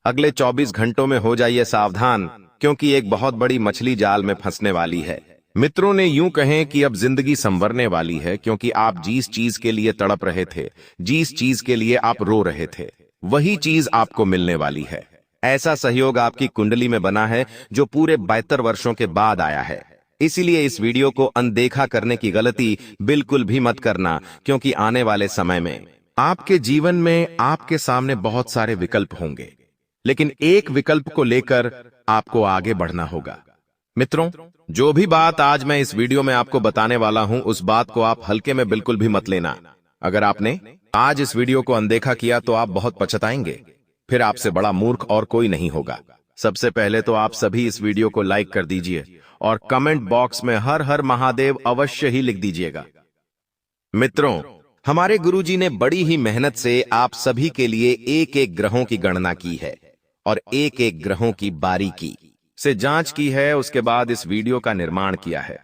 अगले 24 घंटों में हो जाइए सावधान, क्योंकि एक बहुत बड़ी मछली जाल में फंसने वाली है। मित्रों ने यूं कहें कि अब जिंदगी संवरने वाली है, क्योंकि आप जिस चीज के लिए तड़प रहे थे, जिस चीज के लिए आप रो रहे थे, वही चीज आपको मिलने वाली है। ऐसा सहयोग आपकी कुंडली में बना है जो पूरे 72 वर्षों के बाद आया है। इसीलिए इस वीडियो को अनदेखा करने की गलती बिल्कुल भी मत करना, क्योंकि आने वाले समय में आपके जीवन में आपके सामने बहुत सारे विकल्प होंगे, लेकिन एक विकल्प को लेकर आपको आगे बढ़ना होगा। मित्रों, जो भी बात आज मैं इस वीडियो में आपको बताने वाला हूं, उस बात को आप हल्के में बिल्कुल भी मत लेना। अगर आपने आज इस वीडियो को अनदेखा किया तो आप बहुत पछताएंगे। फिर आपसे बड़ा मूर्ख और कोई नहीं होगा। सबसे पहले तो आप सभी इस वीडियो को लाइक कर दीजिए और कमेंट बॉक्स में हर हर महादेव अवश्य ही लिख दीजिएगा। मित्रों, हमारे गुरुजी ने बड़ी ही मेहनत से आप सभी के लिए एक एक ग्रहों की गणना की है और एक एक ग्रहों की बारीकी से जांच की है। उसके बाद इस वीडियो का निर्माण किया है।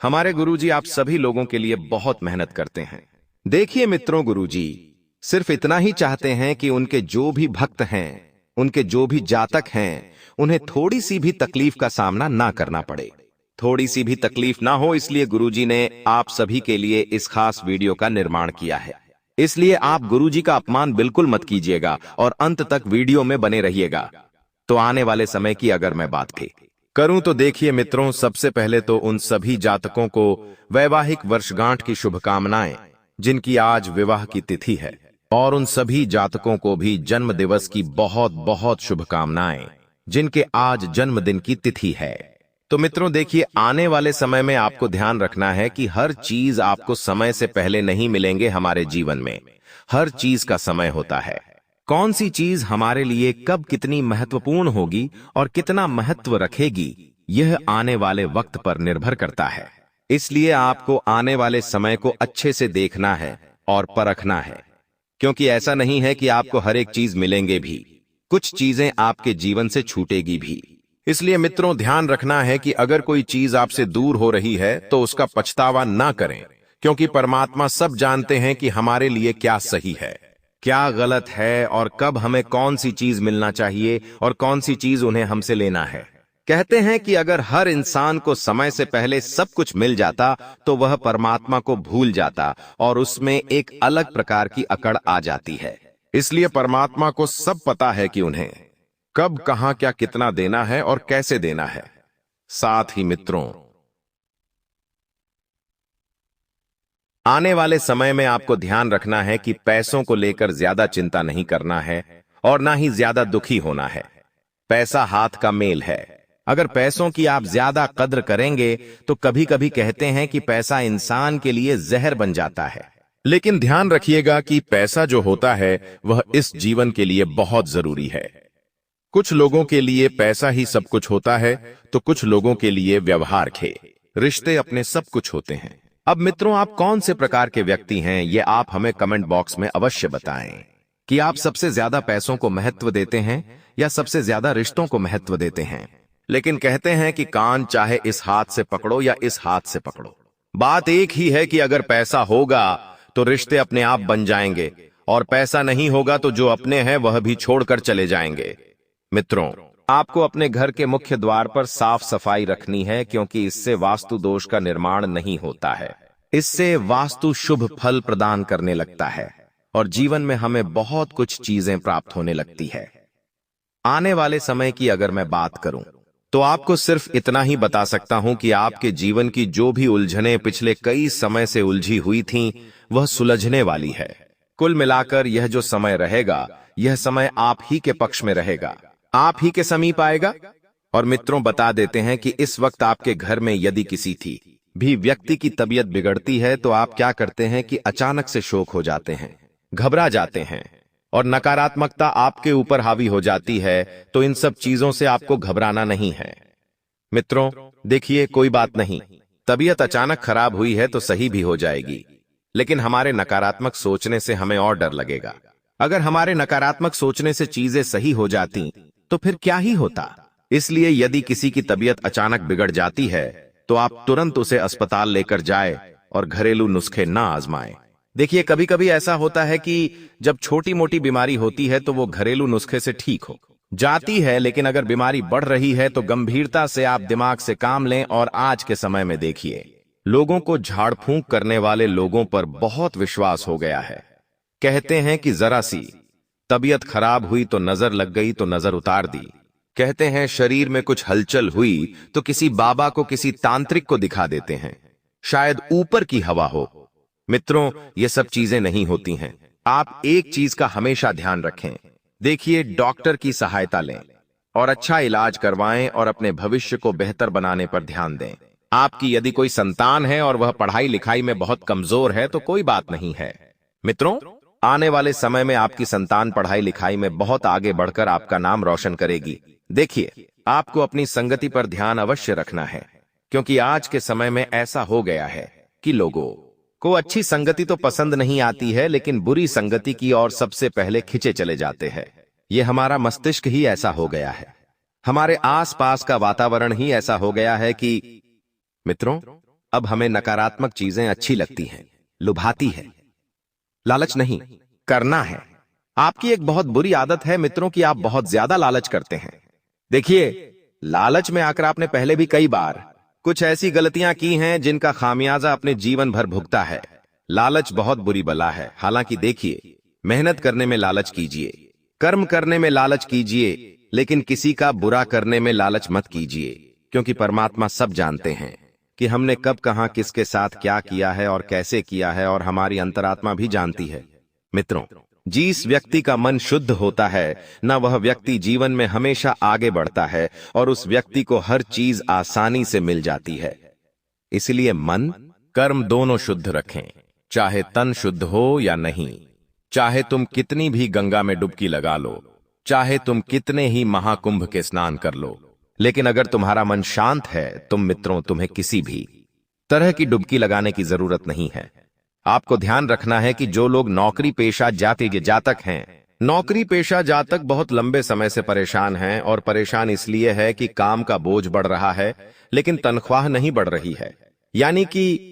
हमारे गुरुजी आप सभी लोगों के लिए बहुत मेहनत करते हैं। देखिए मित्रों, गुरुजी सिर्फ इतना ही चाहते हैं कि उनके जो भी भक्त हैं, उनके जो भी जातक हैं, उन्हें थोड़ी सी भी तकलीफ का सामना ना करना पड़े, थोड़ी सी भी तकलीफ ना हो। इसलिए गुरुजी ने आप सभी के लिए इस खास वीडियो का निर्माण किया है। इसलिए आप गुरुजी का अपमान बिल्कुल मत कीजिएगा और अंत तक वीडियो में बने रहिएगा। तो आने वाले समय की अगर मैं बात करूं तो देखिए मित्रों, सबसे पहले तो उन सभी जातकों को वैवाहिक वर्षगांठ की शुभकामनाएं जिनकी आज विवाह की तिथि है, और उन सभी जातकों को भी जन्म दिवस की बहुत बहुत शुभकामनाएं जिनके आज जन्मदिन की तिथि है। तो मित्रों देखिए, आने वाले समय में आपको ध्यान रखना है कि हर चीज आपको समय से पहले नहीं मिलेंगे। हमारे जीवन में हर चीज का समय होता है। कौन सी चीज हमारे लिए कब कितनी महत्वपूर्ण होगी और कितना महत्व रखेगी, यह आने वाले वक्त पर निर्भर करता है। इसलिए आपको आने वाले समय को अच्छे से देखना है और परखना है, क्योंकि ऐसा नहीं है कि आपको हर एक चीज मिलेंगे भी, कुछ चीजें आपके जीवन से छूटेगी भी। इसलिए मित्रों ध्यान रखना है कि अगर कोई चीज आपसे दूर हो रही है तो उसका पछतावा ना करें, क्योंकि परमात्मा सब जानते हैं कि हमारे लिए क्या सही है, क्या गलत है, और कब हमें कौन सी चीज मिलना चाहिए और कौन सी चीज उन्हें हमसे लेना है। कहते हैं कि अगर हर इंसान को समय से पहले सब कुछ मिल जाता तो वह परमात्मा को भूल जाता और उसमें एक अलग प्रकार की अकड़ आ जाती है। इसलिए परमात्मा को सब पता है कि उन्हें कब कहां क्या कितना देना है और कैसे देना है। साथ ही मित्रों, आने वाले समय में आपको ध्यान रखना है कि पैसों को लेकर ज्यादा चिंता नहीं करना है और ना ही ज्यादा दुखी होना है। पैसा हाथ का मेल है। अगर पैसों की आप ज्यादा कद्र करेंगे तो कभी कभी कहते हैं कि पैसा इंसान के लिए जहर बन जाता है। लेकिन ध्यान रखिएगा कि पैसा जो होता है वह इस जीवन के लिए बहुत जरूरी है। कुछ लोगों के लिए पैसा ही सब कुछ होता है, तो कुछ लोगों के लिए व्यवहार के रिश्ते अपने सब कुछ होते हैं। अब मित्रों, आप कौन से प्रकार के व्यक्ति हैं, ये आप हमें कमेंट बॉक्स में अवश्य बताएं कि आप सबसे ज्यादा पैसों को महत्व देते हैं या सबसे ज्यादा रिश्तों को महत्व देते हैं। लेकिन कहते हैं कि कान चाहे इस हाथ से पकड़ो या इस हाथ से पकड़ो, बात एक ही है कि अगर पैसा होगा तो रिश्ते अपने आप बन जाएंगे, और पैसा नहीं होगा तो जो अपने हैं वह भी छोड़कर चले जाएंगे। मित्रों, आपको अपने घर के मुख्य द्वार पर साफ सफाई रखनी है, क्योंकि इससे वास्तु दोष का निर्माण नहीं होता है। इससे वास्तु शुभ फल प्रदान करने लगता है और जीवन में हमें बहुत कुछ चीजें प्राप्त होने लगती है। आने वाले समय की अगर मैं बात करूं तो आपको सिर्फ इतना ही बता सकता हूं कि आपके जीवन की जो भी उलझनें पिछले कई समय से उलझी हुई थीं, वह सुलझने वाली है। कुल मिलाकर यह जो समय रहेगा, यह समय आप ही के पक्ष में रहेगा, आप ही के समीप आएगा। और मित्रों, बता देते हैं कि इस वक्त आपके घर में यदि किसी भी व्यक्ति की तबीयत बिगड़ती है तो आप क्या करते हैं कि अचानक से शोक हो जाते हैं, घबरा जाते हैं और नकारात्मकता आपके ऊपर हावी हो जाती है। तो इन सब चीजों से आपको घबराना नहीं है। मित्रों देखिए, कोई बात नहीं, तबीयत अचानक खराब हुई है तो सही भी हो जाएगी, लेकिन हमारे नकारात्मक सोचने से हमें और डर लगेगा। अगर हमारे नकारात्मक सोचने से चीजें सही हो जाती तो फिर क्या ही होता। इसलिए यदि किसी की तबीयत अचानक बिगड़ जाती है तो आप तुरंत उसे अस्पताल लेकर जाए और घरेलू नुस्खे ना आजमाएं। देखिए, कभी कभी ऐसा होता है कि जब छोटी मोटी बीमारी होती है तो वो घरेलू नुस्खे से ठीक हो जाती है, लेकिन अगर बीमारी बढ़ रही है तो गंभीरता से आप दिमाग से काम लें। और आज के समय में देखिए, लोगों को झाड़ फूंक करने वाले लोगों पर बहुत विश्वास हो गया है। कहते हैं कि जरा सी तबीयत खराब हुई तो नजर लग गई तो नजर उतार दी। कहते हैं शरीर में कुछ हलचल हुई तो किसी बाबा को, किसी तांत्रिक को दिखा देते हैं, शायद ऊपर की हवा हो। मित्रों, ये सब चीजें नहीं होती हैं। आप एक चीज का हमेशा ध्यान रखें। देखिए, डॉक्टर की सहायता लें और अच्छा इलाज करवाएं और अपने भविष्य को बेहतर बनाने पर ध्यान दें। आपकी यदि कोई संतान है और वह पढ़ाई लिखाई में बहुत कमजोर है तो कोई बात नहीं है। मित्रों, आने वाले समय में आपकी संतान पढ़ाई लिखाई में बहुत आगे बढ़कर आपका नाम रोशन करेगी। देखिए, आपको अपनी संगति पर ध्यान अवश्य रखना है, क्योंकि आज के समय में ऐसा हो गया है कि लोगों को अच्छी संगति तो पसंद नहीं आती है, लेकिन बुरी संगति की ओर सबसे पहले खिंचे चले जाते हैं। ये हमारा मस्तिष्क ही ऐसा हो गया है, हमारे आसपास का वातावरण ही ऐसा हो गया है कि मित्रों, अब हमें नकारात्मक चीजें अच्छी लगती हैं, लुभाती है। लालच नहीं, करना है। आपकी एक बहुत बुरी आदत है मित्रों कि आप बहुत ज्यादा लालच करते हैं। देखिए, लालच में आकर आपने पहले भी कई बार कुछ ऐसी गलतियां की हैं जिनका खामियाजा अपने जीवन भर भुगता है। लालच बहुत बुरी बला है। हालांकि देखिए, मेहनत करने में लालच कीजिए, कर्म करने में लालच कीजिए, लेकिन किसी का बुरा करने में लालच मत कीजिए, क्योंकि परमात्मा सब जानते हैं कि हमने कब, कहां, किसके साथ क्या किया है और कैसे किया है, और हमारी अंतरात्मा भी जानती है। मित्रों, जिस व्यक्ति का मन शुद्ध होता है न, वह व्यक्ति जीवन में हमेशा आगे बढ़ता है और उस व्यक्ति को हर चीज आसानी से मिल जाती है। इसलिए मन, कर्म दोनों शुद्ध रखें, चाहे तन शुद्ध हो या नहीं। चाहे तुम कितनी भी गंगा में डुबकी लगा लो, चाहे तुम कितने ही महाकुंभ के स्नान कर लो, लेकिन अगर तुम्हारा मन शांत है, मित्रों, तुम्हें किसी भी तरह की डुबकी लगाने की जरूरत नहीं है। आपको ध्यान रखना है कि जो लोग नौकरी पेशा जातक हैं, नौकरी पेशा जातक बहुत लंबे समय से परेशान हैं, और परेशान इसलिए है कि काम का बोझ बढ़ रहा है लेकिन तनख्वाह नहीं बढ़ रही है। यानी कि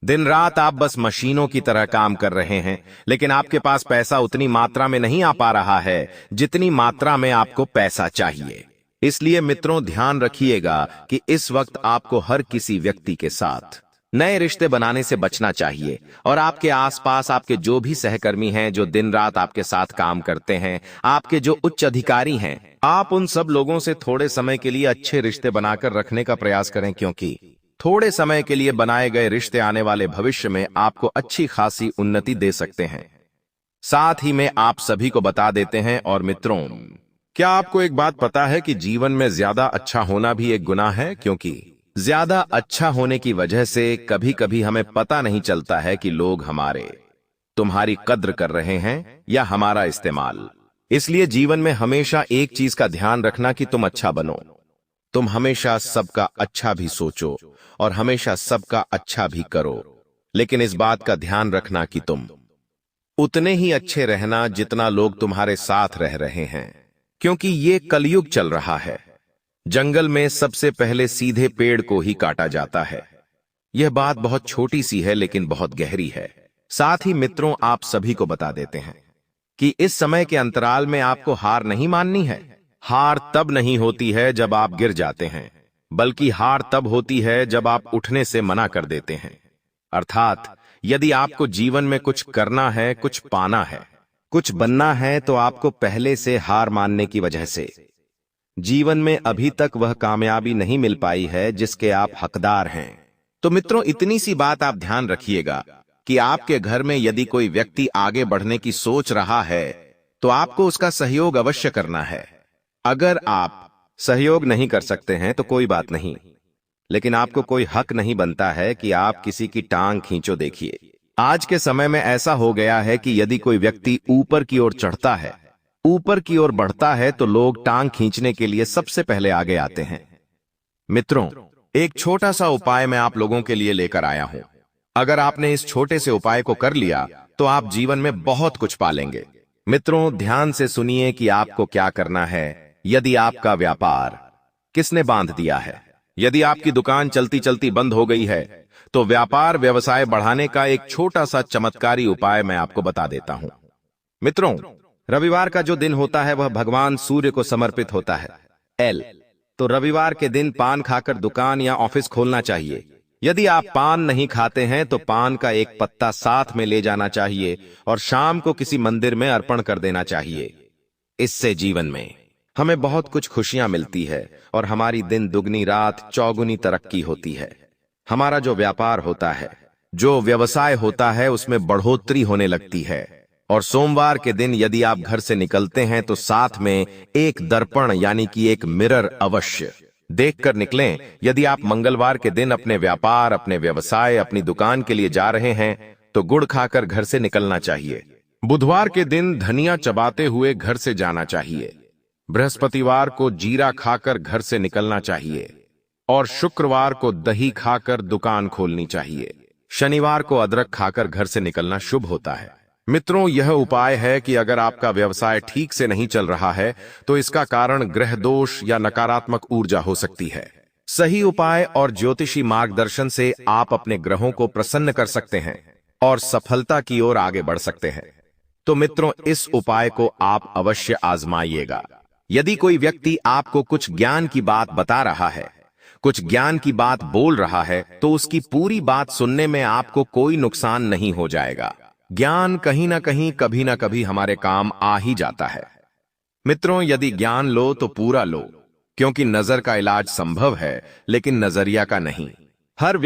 दिन रात आप बस मशीनों की तरह काम कर रहे हैं, लेकिन आपके पास पैसा उतनी मात्रा में नहीं आ पा रहा है जितनी मात्रा में आपको पैसा चाहिए। इसलिए मित्रों, ध्यान रखिएगा कि इस वक्त आपको हर किसी व्यक्ति के साथ नए रिश्ते बनाने से बचना चाहिए, और आपके आसपास आपके जो भी सहकर्मी हैं, जो दिन रात आपके साथ काम करते हैं, आपके जो उच्च अधिकारी हैं, आप उन सब लोगों से थोड़े समय के लिए अच्छे रिश्ते बनाकर रखने का प्रयास करें, क्योंकि थोड़े समय के लिए बनाए गए रिश्ते आने वाले भविष्य में आपको अच्छी खासी उन्नति दे सकते हैं। साथ ही में आप सभी को बता देते हैं। और मित्रों, क्या आपको एक बात पता है कि जीवन में ज्यादा अच्छा होना भी एक गुनाह है? क्योंकि ज्यादा अच्छा होने की वजह से कभी कभी हमें पता नहीं चलता है कि लोग तुम्हारी कद्र कर रहे हैं या हमारा इस्तेमाल। इसलिए जीवन में हमेशा एक चीज का ध्यान रखना कि तुम अच्छा बनो। तुम हमेशा सबका अच्छा भी सोचो और हमेशा सबका अच्छा भी करो, लेकिन इस बात का ध्यान रखना कि तुम उतने ही अच्छे रहना जितना लोग तुम्हारे साथ रह रहे हैं, क्योंकि ये कलयुग चल रहा है। जंगल में सबसे पहले सीधे पेड़ को ही काटा जाता है। यह बात बहुत छोटी सी है लेकिन बहुत गहरी है। साथ ही मित्रों, आप सभी को बता देते हैं कि इस समय के अंतराल में आपको हार नहीं माननी है। हार तब नहीं होती है जब आप गिर जाते हैं, बल्कि हार तब होती है जब आप उठने से मना कर देते हैं। अर्थात यदि आपको जीवन में कुछ करना है, कुछ पाना है, कुछ बनना है, तो आपको पहले से हार मानने की वजह से जीवन में अभी तक वह कामयाबी नहीं मिल पाई है जिसके आप हकदार हैं। तो मित्रों, इतनी सी बात आप ध्यान रखिएगा कि आपके घर में यदि कोई व्यक्ति आगे बढ़ने की सोच रहा है तो आपको उसका सहयोग अवश्य करना है। अगर आप सहयोग नहीं कर सकते हैं तो कोई बात नहीं, लेकिन आपको कोई हक नहीं बनता है कि आप किसी की टांग खींचो। देखिए, आज के समय में ऐसा हो गया है कि यदि कोई व्यक्ति ऊपर की ओर चढ़ता है, ऊपर की ओर बढ़ता है, तो लोग टांग खींचने के लिए सबसे पहले आगे आते हैं। मित्रों, एक छोटा सा उपाय मैं आप लोगों के लिए लेकर आया हूं। अगर आपने इस छोटे से उपाय को कर लिया तो आप जीवन में बहुत कुछ पालेंगे। मित्रों, ध्यान से सुनिए कि आपको क्या करना है। यदि आपका व्यापार किसने बांध दिया है, यदि आपकी दुकान चलती चलती बंद हो गई है, तो व्यापार व्यवसाय बढ़ाने का एक छोटा सा चमत्कारी उपाय मैं आपको बता देता हूं। मित्रों, रविवार का जो दिन होता है वह भगवान सूर्य को समर्पित होता है। एल तो रविवार के दिन पान खाकर दुकान या ऑफिस खोलना चाहिए। यदि आप पान नहीं खाते हैं तो पान का एक पत्ता साथ में ले जाना चाहिए और शाम को किसी मंदिर में अर्पण कर देना चाहिए। इससे जीवन में हमें बहुत कुछ खुशियां मिलती है और हमारी दिन दुगनी रात चौगुनी तरक्की होती है। हमारा जो व्यापार होता है, जो व्यवसाय होता है, उसमें बढ़ोतरी होने लगती है। और सोमवार के दिन यदि आप घर से निकलते हैं तो साथ में एक दर्पण यानी कि एक मिरर अवश्य देखकर निकलें। यदि आप मंगलवार के दिन अपने व्यापार, अपने व्यवसाय, अपनी दुकान के लिए जा रहे हैं तो गुड़ खाकर घर से निकलना चाहिए। बुधवार के दिन धनिया चबाते हुए घर से जाना चाहिए। बृहस्पतिवार को जीरा खाकर घर से निकलना चाहिए और शुक्रवार को दही खाकर दुकान खोलनी चाहिए। शनिवार को अदरक खाकर घर से निकलना शुभ होता है। मित्रों, यह उपाय है कि अगर आपका व्यवसाय ठीक से नहीं चल रहा है तो इसका कारण ग्रह दोष या नकारात्मक ऊर्जा हो सकती है। सही उपाय और ज्योतिषी मार्गदर्शन से आप अपने ग्रहों को प्रसन्न कर सकते हैं और सफलता की ओर आगे बढ़ सकते हैं। तो मित्रों, इस उपाय को आप अवश्य आजमाइएगा। यदि कोई व्यक्ति आपको कुछ ज्ञान की बात बता रहा है, कुछ ज्ञान की बात बोल रहा है, तो उसकी पूरी बात सुनने में आपको कोई नुकसान नहीं हो जाएगा। ज्ञान कहीं ना कहीं, कभी ना कभी हमारे काम आ ही जाता है। मित्रों, यदि ज्ञान लो तो पूरा लो, क्योंकि नजर का इलाज संभव है लेकिन नजरिया का नहीं। हर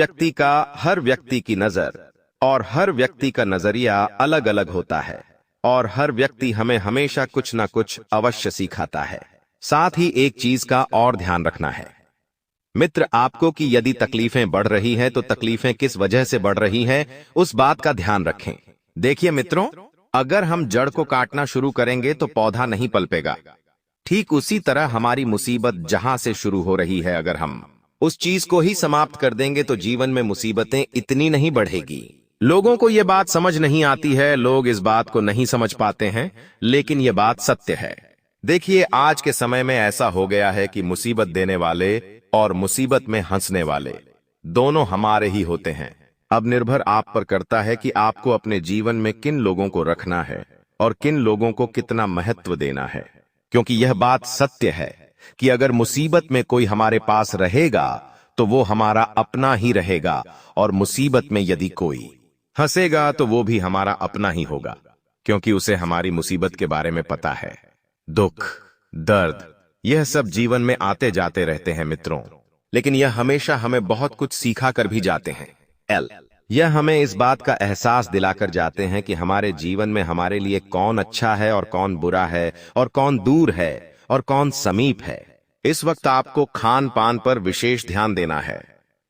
व्यक्ति की नजर और हर व्यक्ति का नजरिया अलग अलग होता है और हर व्यक्ति हमें हमेशा कुछ ना कुछ अवश्य सिखाता है। साथ ही एक चीज का और ध्यान रखना है मित्र आपको कि यदि तकलीफें बढ़ रही हैं तो तकलीफें किस वजह से बढ़ रही हैं, उस बात का ध्यान रखें। देखिए मित्रों, अगर हम जड़ को काटना शुरू करेंगे तो पौधा नहीं पलपेगा। ठीक उसी तरह हमारी मुसीबत जहां से शुरू हो रही है, अगर हम उस चीज को ही समाप्त कर देंगे तो जीवन में मुसीबतें इतनी नहीं बढ़ेगी। लोगों को यह बात समझ नहीं आती है, लोग इस बात को नहीं समझ पाते हैं, लेकिन यह बात सत्य है। देखिए, आज के समय में ऐसा हो गया है कि मुसीबत देने वाले और मुसीबत में हंसने वाले दोनों हमारे ही होते हैं। अब निर्भर आप पर करता है कि आपको अपने जीवन में किन लोगों को रखना है और किन लोगों को कितना महत्व देना है, क्योंकि यह बात सत्य है कि अगर मुसीबत में कोई हमारे पास रहेगा तो वो हमारा अपना ही रहेगा और मुसीबत में यदि कोई हंसेगा तो वो भी हमारा अपना ही होगा, क्योंकि उसे हमारी मुसीबत के बारे में पता है। दुख, दर्द, यह सब जीवन में आते जाते रहते हैं मित्रों, लेकिन यह हमेशा हमें बहुत कुछ सिखा कर भी जाते हैं। यह हमें इस बात का एहसास दिलाकर जाते हैं कि हमारे जीवन में हमारे लिए कौन अच्छा है और कौन बुरा है, और कौन दूर है और कौन समीप है। इस वक्त आपको खान पान पर विशेष ध्यान देना है।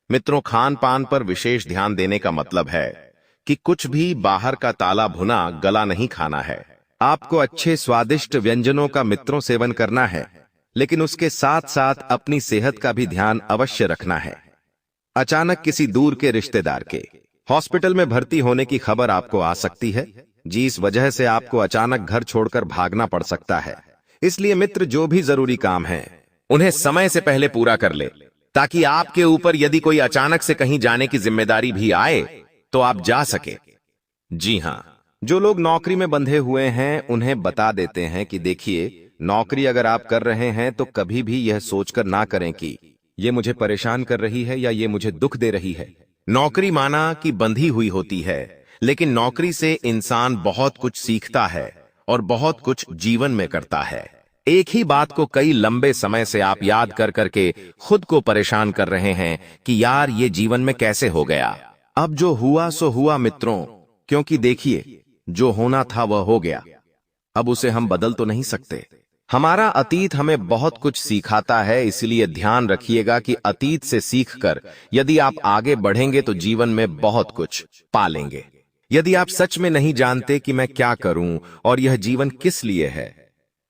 मित्रों, खान पान पर विशेष ध्यान देने का मतलब है कि कुछ भी बाहर का ताला भुना गला नहीं खाना है। आपको अच्छे स्वादिष्ट व्यंजनों का मित्रों सेवन करना है, लेकिन उसके साथ साथ अपनी सेहत का भी ध्यान अवश्य रखना है। अचानक किसी दूर के रिश्तेदार के हॉस्पिटल में भर्ती होने की खबर आपको आ सकती है, जिस वजह से आपको अचानक घर छोड़कर भागना पड़ सकता है। इसलिए मित्र, जो भी जरूरी काम है उन्हें समय से पहले पूरा कर ले, ताकि आपके ऊपर यदि कोई अचानक से कहीं जाने की जिम्मेदारी भी आए तो आप जा सके। जी हां, जो लोग नौकरी में बंधे हुए हैं उन्हें बता देते हैं कि देखिए, नौकरी अगर आप कर रहे हैं तो कभी भी यह सोचकर ना करें कि ये मुझे परेशान कर रही है या ये मुझे दुख दे रही है। नौकरी माना कि बंधी हुई होती है, लेकिन नौकरी से इंसान बहुत कुछ सीखता है और बहुत कुछ जीवन में करता है। एक ही बात को कई लंबे समय से आप याद कर करके खुद को परेशान कर रहे हैं कि यार ये जीवन में कैसे हो गया। अब जो हुआ सो हुआ मित्रों, क्योंकि देखिए, जो होना था वह हो गया। अब उसे हम बदल तो नहीं सकते। हमारा अतीत हमें बहुत कुछ सिखाता है, इसलिए ध्यान रखिएगा कि अतीत से सीखकर यदि आप आगे बढ़ेंगे तो जीवन में बहुत कुछ पालेंगे। यदि आप सच में नहीं जानते कि मैं क्या करूं और यह जीवन किस लिए है,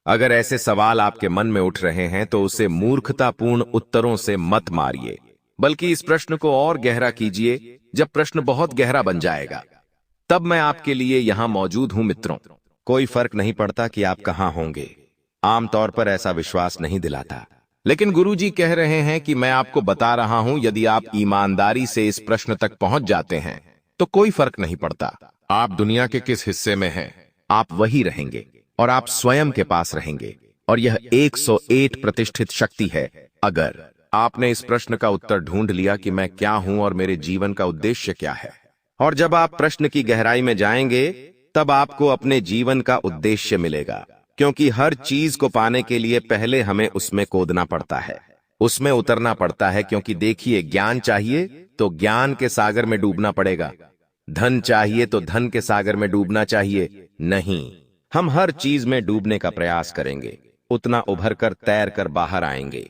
अगर ऐसे सवाल आपके मन में उठ रहे हैं तो उसे मूर्खतापूर्ण उत्तरों से मत मारिए, बल्कि इस प्रश्न को और गहरा कीजिए। जब प्रश्न बहुत गहरा बन जाएगा तब मैं आपके लिए यहां मौजूद हूं मित्रों। कोई फर्क नहीं पड़ता कि आप कहां होंगे, आमतौर पर ऐसा विश्वास नहीं दिलाता, लेकिन गुरुजी कह रहे हैं कि मैं आपको बता रहा हूं, यदि आप ईमानदारी से इस प्रश्न तक पहुंच जाते हैं तो कोई फर्क नहीं पड़ता आप दुनिया के किस हिस्से में हैं, आप वही रहेंगे। और आप स्वयं के पास रहेंगे। और यह 108 प्रतिष्ठित शक्ति है। अगर आपने इस प्रश्न का उत्तर ढूंढ लिया कि मैं क्या हूं और मेरे जीवन का उद्देश्य क्या है, और जब आप प्रश्न की गहराई में जाएंगे, तब आपको अपने जीवन का उद्देश्य मिलेगा। क्योंकि हर चीज को पाने के लिए पहले हमें उसमें कूदना पड़ता है, उसमें उतरना पड़ता है। क्योंकि देखिए, ज्ञान चाहिए तो ज्ञान के सागर में डूबना पड़ेगा, धन चाहिए तो धन के सागर में डूबना चाहिए। नहीं, हम हर चीज में डूबने का प्रयास करेंगे, उतना उभर कर तैर कर बाहर आएंगे।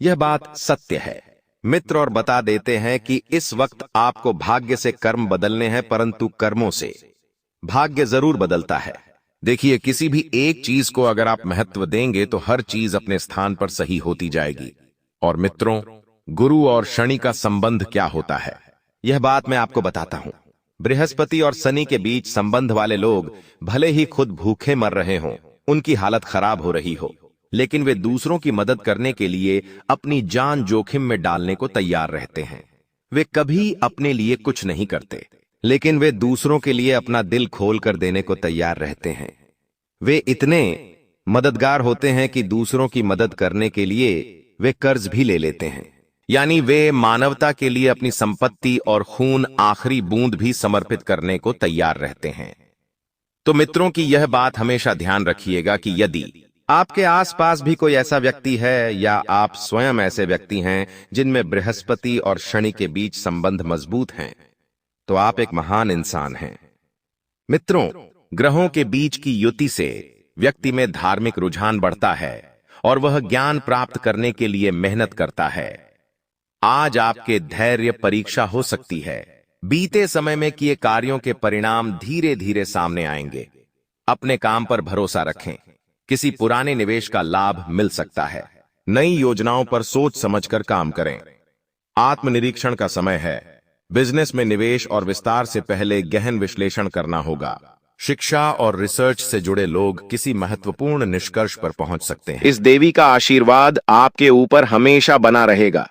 यह बात सत्य है मित्र। और बता देते हैं कि इस वक्त आपको भाग्य से कर्म बदलने हैं, परंतु कर्मों से भाग्य जरूर बदलता है। देखिए, किसी भी एक चीज को अगर आप महत्व देंगे तो हर चीज अपने स्थान पर सही होती जाएगी। और मित्रों, गुरु और शनि का संबंध क्या होता है, यह बात मैं आपको बताता हूं। बृहस्पति और शनि के बीच संबंध वाले लोग भले ही खुद भूखे मर रहे हों, उनकी हालत खराब हो रही हो, लेकिन वे दूसरों की मदद करने के लिए अपनी जान जोखिम में डालने को तैयार रहते हैं। वे कभी अपने लिए कुछ नहीं करते, लेकिन वे दूसरों के लिए अपना दिल खोल कर देने को तैयार रहते हैं। वे इतने मददगार होते हैं कि दूसरों की मदद करने के लिए वे कर्ज भी ले लेते हैं। यानी वे मानवता के लिए अपनी संपत्ति और खून, आखिरी बूंद भी समर्पित करने को तैयार रहते हैं। तो मित्रों की यह बात हमेशा ध्यान रखिएगा कि यदि आपके आसपास भी कोई ऐसा व्यक्ति है, या आप स्वयं ऐसे व्यक्ति हैं जिनमें बृहस्पति और शनि के बीच संबंध मजबूत हैं, तो आप एक महान इंसान हैं। मित्रों, ग्रहों के बीच की युति से व्यक्ति में धार्मिक रुझान बढ़ता है और वह ज्ञान प्राप्त करने के लिए मेहनत करता है। आज आपके धैर्य परीक्षा हो सकती है। बीते समय में किए कार्यों के परिणाम धीरे धीरे सामने आएंगे। अपने काम पर भरोसा रखें। किसी पुराने निवेश का लाभ मिल सकता है। नई योजनाओं पर सोच समझकर काम करें। आत्मनिरीक्षण का समय है। बिजनेस में निवेश और विस्तार से पहले गहन विश्लेषण करना होगा। शिक्षा और रिसर्च से जुड़े लोग किसी महत्वपूर्ण निष्कर्ष पर पहुंच सकते हैं। इस देवी का आशीर्वाद आपके ऊपर हमेशा बना रहेगा।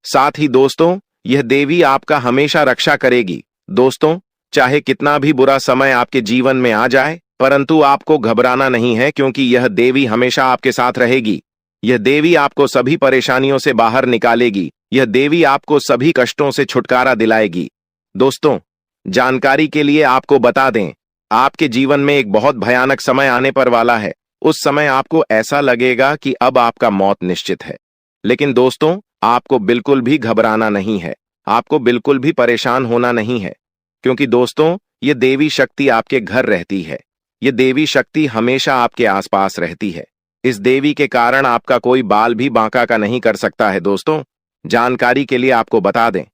साथ ही दोस्तों, यह देवी आपका हमेशा रक्षा करेगी। दोस्तों, चाहे कितना भी बुरा समय आपके जीवन में आ जाए, परंतु आपको घबराना नहीं है, क्योंकि यह देवी हमेशा आपके साथ रहेगी। यह देवी आपको सभी परेशानियों से बाहर निकालेगी। यह देवी आपको सभी कष्टों से छुटकारा दिलाएगी। दोस्तों, जानकारी के लिए आपको बता दें, आपके जीवन में एक बहुत भयानक समय आने पर वाला है। उस समय आपको ऐसा लगेगा कि अब आपका मौत निश्चित है। लेकिन दोस्तों, आपको बिल्कुल भी घबराना नहीं है, आपको बिल्कुल भी परेशान होना नहीं है, क्योंकि दोस्तों, ये देवी शक्ति आपके घर रहती है। ये देवी शक्ति हमेशा आपके आसपास रहती है। इस देवी के कारण आपका कोई बाल भी बांका का नहीं कर सकता है। दोस्तों, जानकारी के लिए आपको बता दें,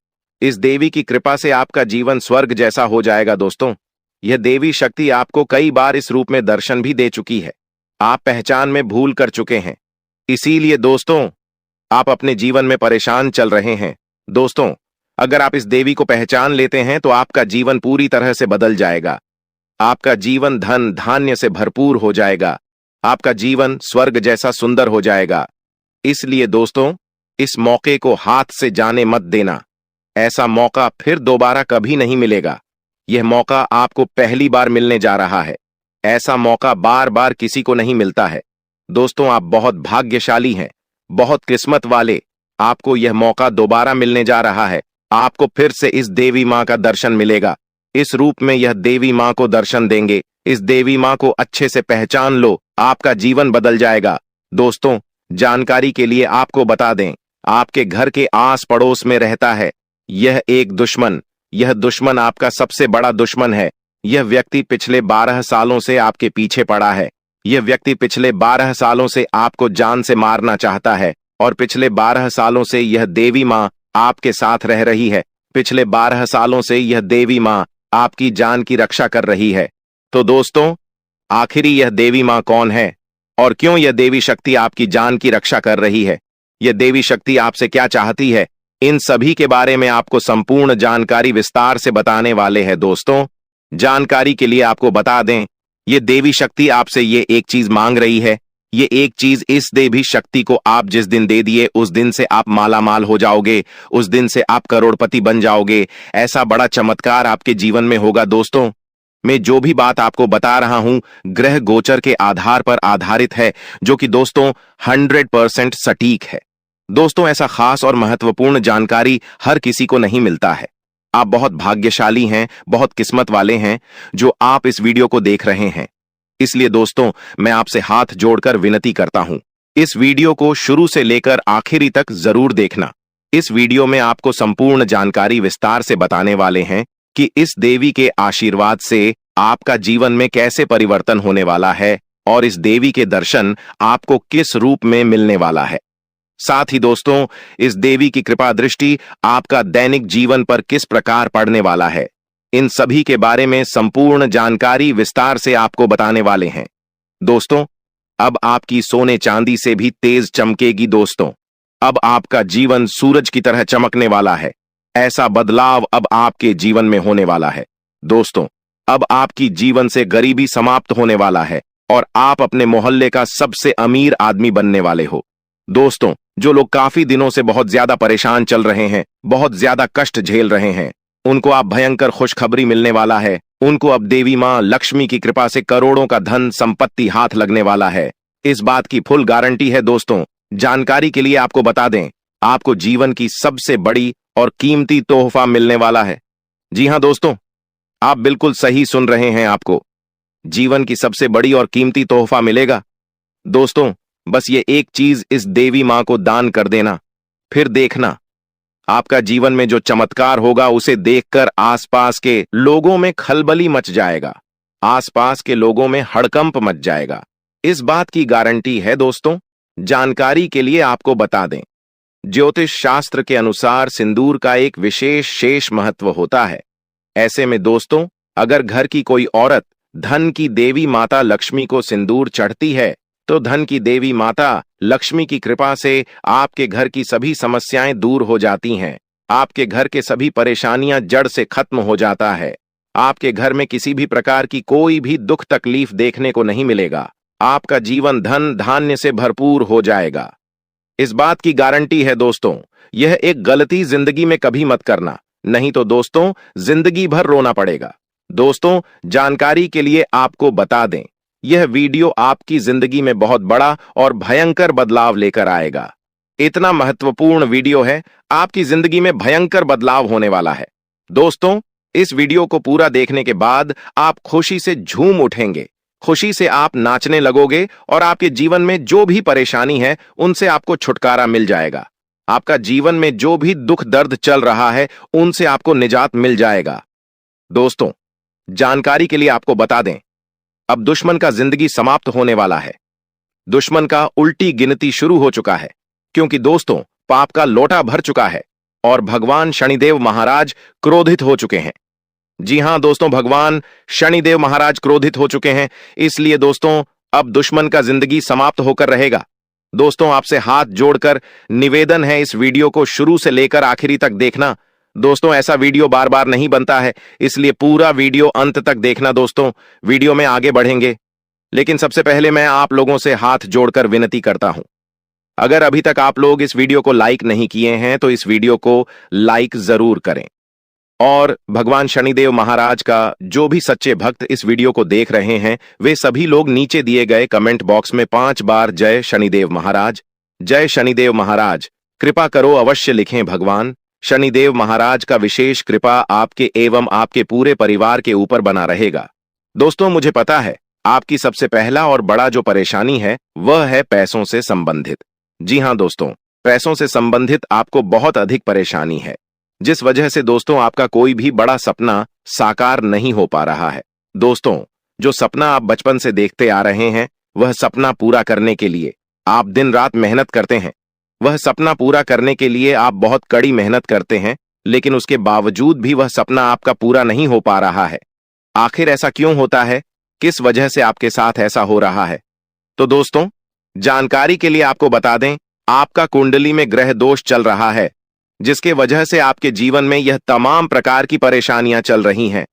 इस देवी की कृपा से आपका जीवन स्वर्ग जैसा हो जाएगा। दोस्तों, यह देवी शक्ति आपको कई बार इस रूप में दर्शन भी दे चुकी है। आप पहचान में भूल कर चुके हैं। इसीलिए दोस्तों, आप अपने जीवन में परेशान चल रहे हैं। दोस्तों, अगर आप इस देवी को पहचान लेते हैं तो आपका जीवन पूरी तरह से बदल जाएगा। आपका जीवन धन धान्य से भरपूर हो जाएगा। आपका जीवन स्वर्ग जैसा सुंदर हो जाएगा। इसलिए दोस्तों, इस मौके को हाथ से जाने मत देना। ऐसा मौका फिर दोबारा कभी नहीं मिलेगा। यह मौका आपको पहली बार मिलने जा रहा है। ऐसा मौका बार बार किसी को नहीं मिलता है। दोस्तों, आप बहुत भाग्यशाली हैं, बहुत किस्मत वाले। आपको यह मौका दोबारा मिलने जा रहा है। आपको फिर से इस देवी मां का दर्शन मिलेगा। इस रूप में यह देवी मां को दर्शन देंगे। इस देवी मां को अच्छे से पहचान लो, आपका जीवन बदल जाएगा। दोस्तों, जानकारी के लिए आपको बता दें, आपके घर के आस पड़ोस में रहता है यह एक दुश्मन। यह दुश्मन आपका सबसे बड़ा दुश्मन है। यह व्यक्ति पिछले 12 सालों से आपके पीछे पड़ा है। यह व्यक्ति पिछले 12 सालों से आपको जान से मारना चाहता है, और पिछले 12 सालों से यह देवी मां आपके साथ रह रही है। पिछले 12 सालों से यह देवी मां आपकी जान की रक्षा कर रही है। तो दोस्तों, आखिरी यह देवी मां कौन है और क्यों यह देवी शक्ति आपकी जान की रक्षा कर रही है? यह देवी शक्ति आपसे क्या चाहती है? इन सभी के बारे में आपको संपूर्ण जानकारी विस्तार से बताने वाले हैं। दोस्तों, जानकारी के लिए आपको बता दें, यह देवी शक्ति आपसे ये एक चीज मांग रही है। ये एक चीज इस देवी शक्ति को आप जिस दिन दे दिए, उस दिन से आप माला माल हो जाओगे। उस दिन से आप करोड़पति बन जाओगे। ऐसा बड़ा चमत्कार आपके जीवन में होगा। दोस्तों, मैं जो भी बात आपको बता रहा हूं ग्रह गोचर के आधार पर आधारित है, जो कि दोस्तों 100% सटीक है। दोस्तों, ऐसा खास और महत्वपूर्ण जानकारी हर किसी को नहीं मिलता है। आप बहुत भाग्यशाली हैं, बहुत किस्मत वाले हैं जो आप इस वीडियो को देख रहे हैं। इसलिए दोस्तों, मैं आपसे हाथ जोड़कर विनती करता हूं, इस वीडियो को शुरू से लेकर आखिरी तक जरूर देखना। इस वीडियो में आपको संपूर्ण जानकारी विस्तार से बताने वाले हैं कि इस देवी के आशीर्वाद से आपका जीवन में कैसे परिवर्तन होने वाला है और इस देवी के दर्शन आपको किस रूप में मिलने वाला है। साथ ही दोस्तों, इस देवी की कृपा दृष्टि आपका दैनिक जीवन पर किस प्रकार पड़ने वाला है, इन सभी के बारे में संपूर्ण जानकारी विस्तार से आपको बताने वाले हैं। दोस्तों, अब आपकी सोने चांदी से भी तेज चमकेगी। दोस्तों, अब आपका जीवन सूरज की तरह चमकने वाला है। ऐसा बदलाव अब आपके जीवन में होने वाला है। दोस्तों, अब आपकी जीवन से गरीबी समाप्त होने वाला है और आप अपने मोहल्ले का सबसे अमीर आदमी बनने वाले हो। दोस्तों, जो लोग काफी दिनों से बहुत ज्यादा परेशान चल रहे हैं, बहुत ज्यादा कष्ट झेल रहे हैं, उनको अब भयंकर खुशखबरी मिलने वाला है। उनको अब देवी मां लक्ष्मी की कृपा से करोड़ों का धन संपत्ति हाथ लगने वाला है। इस बात की फुल गारंटी है। दोस्तों, जानकारी के लिए आपको बता दें, आपको जीवन की सबसे बड़ी और कीमती तोहफा मिलने वाला है। जी हां दोस्तों, आप बिल्कुल सही सुन रहे हैं। आपको जीवन की सबसे बड़ी और कीमती तोहफा मिलेगा। दोस्तों, बस ये एक चीज इस देवी मां को दान कर देना, फिर देखना आपका जीवन में जो चमत्कार होगा उसे देखकर आसपास के लोगों में खलबली मच जाएगा, आसपास के लोगों में हड़कंप मच जाएगा। इस बात की गारंटी है। दोस्तों, जानकारी के लिए आपको बता दें, ज्योतिष शास्त्र के अनुसार सिंदूर का एक विशेष शेष महत्व होता है। ऐसे में दोस्तों, अगर घर की कोई औरत धन की देवी माता लक्ष्मी को सिंदूर चढ़ती है, तो धन की देवी माता लक्ष्मी की कृपा से आपके घर की सभी समस्याएं दूर हो जाती हैं। आपके घर के सभी परेशानियां जड़ से खत्म हो जाता है। आपके घर में किसी भी प्रकार की कोई भी दुख तकलीफ देखने को नहीं मिलेगा। आपका जीवन धन धान्य से भरपूर हो जाएगा। इस बात की गारंटी है। दोस्तों, यह एक गलती जिंदगी में कभी मत करना, नहीं तो दोस्तों जिंदगी भर रोना पड़ेगा। दोस्तों, जानकारी के लिए आपको बता दें, यह वीडियो आपकी जिंदगी में बहुत बड़ा और भयंकर बदलाव लेकर आएगा। इतना महत्वपूर्ण वीडियो है, आपकी जिंदगी में भयंकर बदलाव होने वाला है। दोस्तों, इस वीडियो को पूरा देखने के बाद आप खुशी से झूम उठेंगे, खुशी से आप नाचने लगोगे और आपके जीवन में जो भी परेशानी है उनसे आपको छुटकारा मिल जाएगा। आपका जीवन में जो भी दुख दर्द चल रहा है उनसे आपको निजात मिल जाएगा। दोस्तों, जानकारी के लिए आपको बता दें, अब दुश्मन का जिंदगी समाप्त होने वाला है। दुश्मन का उल्टी गिनती शुरू हो चुका है, क्योंकि दोस्तों पाप का लोटा भर चुका है और भगवान शनिदेव महाराज क्रोधित हो चुके हैं। जी हां दोस्तों, भगवान शनिदेव महाराज क्रोधित हो चुके हैं। इसलिए दोस्तों अब दुश्मन का जिंदगी समाप्त होकर रहेगा। दोस्तों, आपसे हाथ जोड़कर निवेदन है, इस वीडियो को शुरू से लेकर आखिरी तक देखना। दोस्तों, ऐसा वीडियो बार बार नहीं बनता है, इसलिए पूरा वीडियो अंत तक देखना। दोस्तों, वीडियो में आगे बढ़ेंगे, लेकिन सबसे पहले मैं आप लोगों से हाथ जोड़कर विनती करता हूं, अगर अभी तक आप लोग इस वीडियो को लाइक नहीं किए हैं तो इस वीडियो को लाइक जरूर करें। और भगवान शनिदेव महाराज का जो भी सच्चे भक्त इस वीडियो को देख रहे हैं, वे सभी लोग नीचे दिए गए कमेंट बॉक्स में 5 बार जय शनिदेव महाराज, जय शनिदेव महाराज, कृपा करो अवश्य लिखें। भगवान शनिदेव महाराज का विशेष कृपा आपके एवं आपके पूरे परिवार के ऊपर बना रहेगा। दोस्तों, मुझे पता है आपकी सबसे पहला और बड़ा जो परेशानी है वह है पैसों से संबंधित। जी हां दोस्तों, पैसों से संबंधित आपको बहुत अधिक परेशानी है, जिस वजह से दोस्तों आपका कोई भी बड़ा सपना साकार नहीं हो पा रहा है। दोस्तों, जो सपना आप बचपन से देखते आ रहे हैं, वह सपना पूरा करने के लिए आप दिन रात मेहनत करते हैं। वह सपना पूरा करने के लिए आप बहुत कड़ी मेहनत करते हैं, लेकिन उसके बावजूद भी वह सपना आपका पूरा नहीं हो पा रहा है। आखिर ऐसा क्यों होता है? किस वजह से आपके साथ ऐसा हो रहा है? तो दोस्तों, जानकारी के लिए आपको बता दें, आपका कुंडली में ग्रह दोष चल रहा है, जिसके वजह से आपके जीवन में यह तमाम प्रकार की परेशानियां चल रही हैं।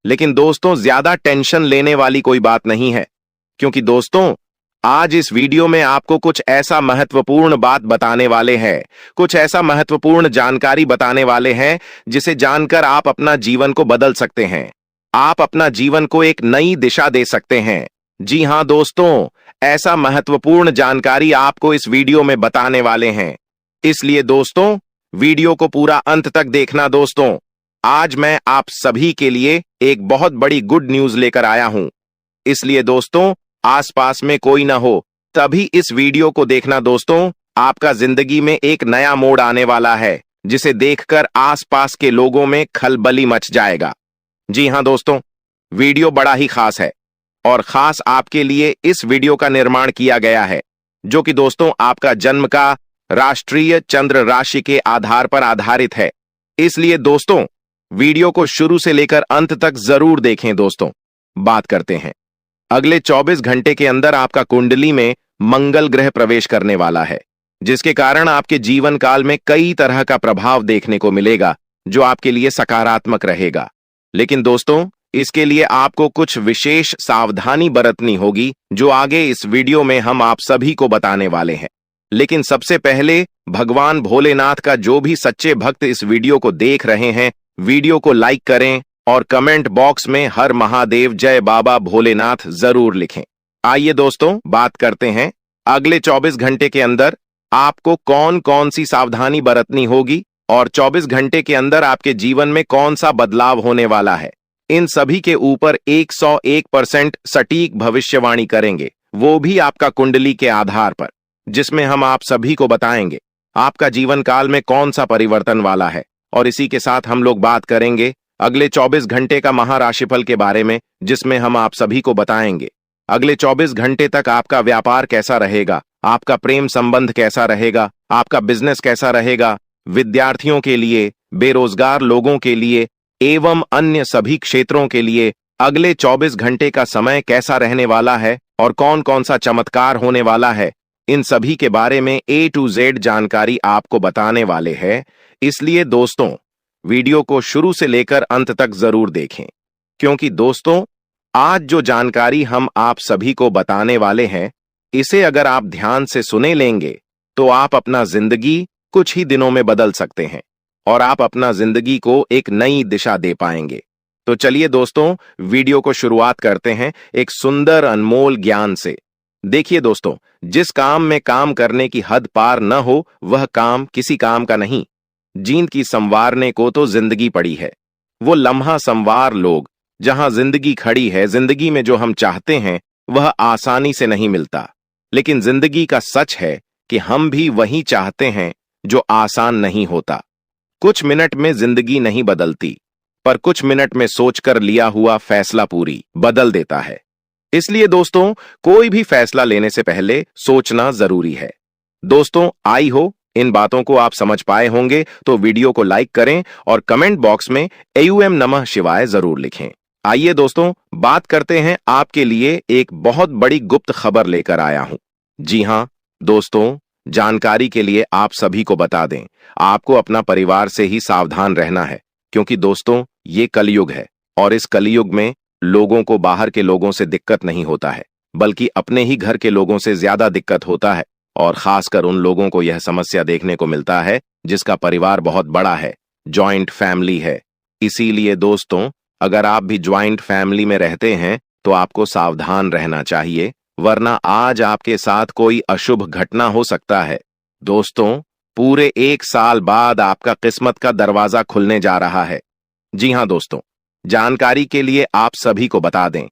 लेकिन दोस्तों, ज्यादा टेंशन लेने वाली कोई बात नहीं है, क्योंकि दोस्तों आज इस वीडियो में आपको कुछ ऐसा महत्वपूर्ण बात बताने वाले हैं, कुछ ऐसा महत्वपूर्ण जानकारी बताने वाले हैं जिसे जानकर आप अपना जीवन को बदल सकते हैं। आप अपना जीवन को एक नई दिशा दे सकते हैं। जी हां दोस्तों, ऐसा महत्वपूर्ण जानकारी आपको इस वीडियो में बताने वाले हैं, इसलिए दोस्तों वीडियो को पूरा अंत तक देखना। दोस्तों, आज मैं आप सभी के लिए एक बहुत बड़ी गुड न्यूज लेकर आया हूं, इसलिए दोस्तों आसपास में कोई ना हो तभी इस वीडियो को देखना। दोस्तों, आपका जिंदगी में एक नया मोड़ आने वाला है, जिसे देखकर आसपास के लोगों में खलबली मच जाएगा। जी हां दोस्तों, वीडियो बड़ा ही खास है और खास आपके लिए इस वीडियो का निर्माण किया गया है, जो कि दोस्तों आपका जन्म का राष्ट्रीय चंद्र राशि के आधार पर आधारित है। इसलिए दोस्तों वीडियो को शुरू से लेकर अंत तक जरूर देखें। दोस्तों, बात करते हैं, अगले 24 घंटे के अंदर आपका कुंडली में मंगल ग्रह प्रवेश करने वाला है, जिसके कारण आपके जीवन काल में कई तरह का प्रभाव देखने को मिलेगा, जो आपके लिए सकारात्मक रहेगा। लेकिन दोस्तों इसके लिए आपको कुछ विशेष सावधानी बरतनी होगी, जो आगे इस वीडियो में हम आप सभी को बताने वाले हैं। लेकिन सबसे पहले भगवान भोलेनाथ का जो भी सच्चे भक्त इस वीडियो को देख रहे हैं, वीडियो को लाइक करें और कमेंट बॉक्स में हर महादेव जय बाबा भोलेनाथ जरूर लिखें। आइए दोस्तों बात करते हैं, अगले 24 घंटे के अंदर आपको कौन कौन सी सावधानी बरतनी होगी और 24 घंटे के अंदर आपके जीवन में कौन सा बदलाव होने वाला है। इन सभी के ऊपर 101% सटीक भविष्यवाणी करेंगे, वो भी आपका कुंडली के आधार पर, जिसमें हम आप सभी को बताएंगे आपका जीवन काल में कौन सा परिवर्तन वाला है। और इसी के साथ हम लोग बात करेंगे अगले 24 घंटे का महाराशिफल के बारे में, जिसमें हम आप सभी को बताएंगे अगले 24 घंटे तक आपका व्यापार कैसा रहेगा, आपका प्रेम संबंध कैसा रहेगा, आपका बिजनेस कैसा रहेगा, विद्यार्थियों के लिए, बेरोजगार लोगों के लिए एवं अन्य सभी क्षेत्रों के लिए अगले 24 घंटे का समय कैसा रहने वाला है और कौन कौन सा चमत्कार होने वाला है। इन सभी के बारे में A to Z जानकारी आपको बताने वाले हैं, इसलिए दोस्तों वीडियो को शुरू से लेकर अंत तक जरूर देखें, क्योंकि दोस्तों आज जो जानकारी हम आप सभी को बताने वाले हैं, इसे अगर आप ध्यान से सुने लेंगे तो आप अपना जिंदगी कुछ ही दिनों में बदल सकते हैं और आप अपना जिंदगी को एक नई दिशा दे पाएंगे। तो चलिए दोस्तों वीडियो को शुरुआत करते हैं एक सुंदर अनमोल ज्ञान से। देखिए दोस्तों, जिस काम में काम करने की हद पार न हो वह काम किसी काम का नहीं। जींद की संवारने को तो जिंदगी पड़ी है, वो लम्हा संवार लोग, जहां जिंदगी खड़ी है। जिंदगी में जो हम चाहते हैं वह आसानी से नहीं मिलता, लेकिन जिंदगी का सच है कि हम भी वही चाहते हैं जो आसान नहीं होता। कुछ मिनट में जिंदगी नहीं बदलती, पर कुछ मिनट में सोचकर लिया हुआ फैसला पूरी बदल देता है। इसलिए दोस्तों कोई भी फैसला लेने से पहले सोचना जरूरी है। दोस्तों आई हो इन बातों को आप समझ पाए होंगे, तो वीडियो को लाइक करें और कमेंट बॉक्स में एयूएम नमः शिवाय जरूर लिखें। आइए दोस्तों बात करते हैं, आपके लिए एक बहुत बड़ी गुप्त खबर लेकर आया हूं। जी हां दोस्तों, जानकारी के लिए आप सभी को बता दें, आपको अपना परिवार से ही सावधान रहना है, क्योंकि दोस्तों ये कलयुग है और इस कलयुग में लोगों को बाहर के लोगों से दिक्कत नहीं होता है, बल्कि अपने ही घर के लोगों से ज्यादा दिक्कत होता है। और खासकर उन लोगों को यह समस्या देखने को मिलता है जिसका परिवार बहुत बड़ा है, जॉइंट फैमिली है। इसीलिए दोस्तों अगर आप भी ज्वाइंट फैमिली में रहते हैं तो आपको सावधान रहना चाहिए, वरना आज आपके साथ कोई अशुभ घटना हो सकता है। दोस्तों पूरे 1 साल बाद आपका किस्मत का दरवाजा खुलने जा रहा है। जी हां दोस्तों, जानकारी के लिए आप सभी को बता दें,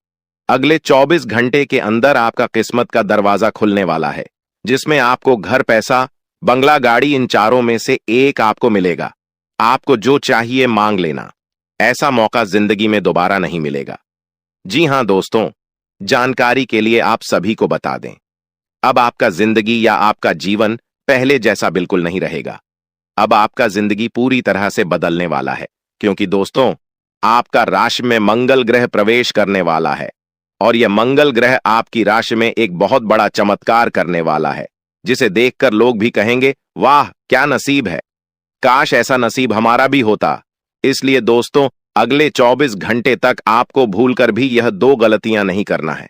अगले 24 घंटे के अंदर आपका किस्मत का दरवाजा खुलने वाला है, जिसमें आपको घर, पैसा, बंगला, गाड़ी, इन चारों में से एक आपको मिलेगा। आपको जो चाहिए मांग लेना, ऐसा मौका जिंदगी में दोबारा नहीं मिलेगा। जी हां दोस्तों, जानकारी के लिए आप सभी को बता दें, अब आपका जिंदगी या आपका जीवन पहले जैसा बिल्कुल नहीं रहेगा। अब आपका जिंदगी पूरी तरह से बदलने वाला है, क्योंकि दोस्तों आपका राशि में मंगल ग्रह प्रवेश करने वाला है और यह मंगल ग्रह आपकी राशि में एक बहुत बड़ा चमत्कार करने वाला है, जिसे देखकर लोग भी कहेंगे वाह क्या नसीब है, काश ऐसा नसीब हमारा भी होता। इसलिए दोस्तों अगले 24 घंटे तक आपको भूलकर भी यह 2 गलतियां नहीं करना है,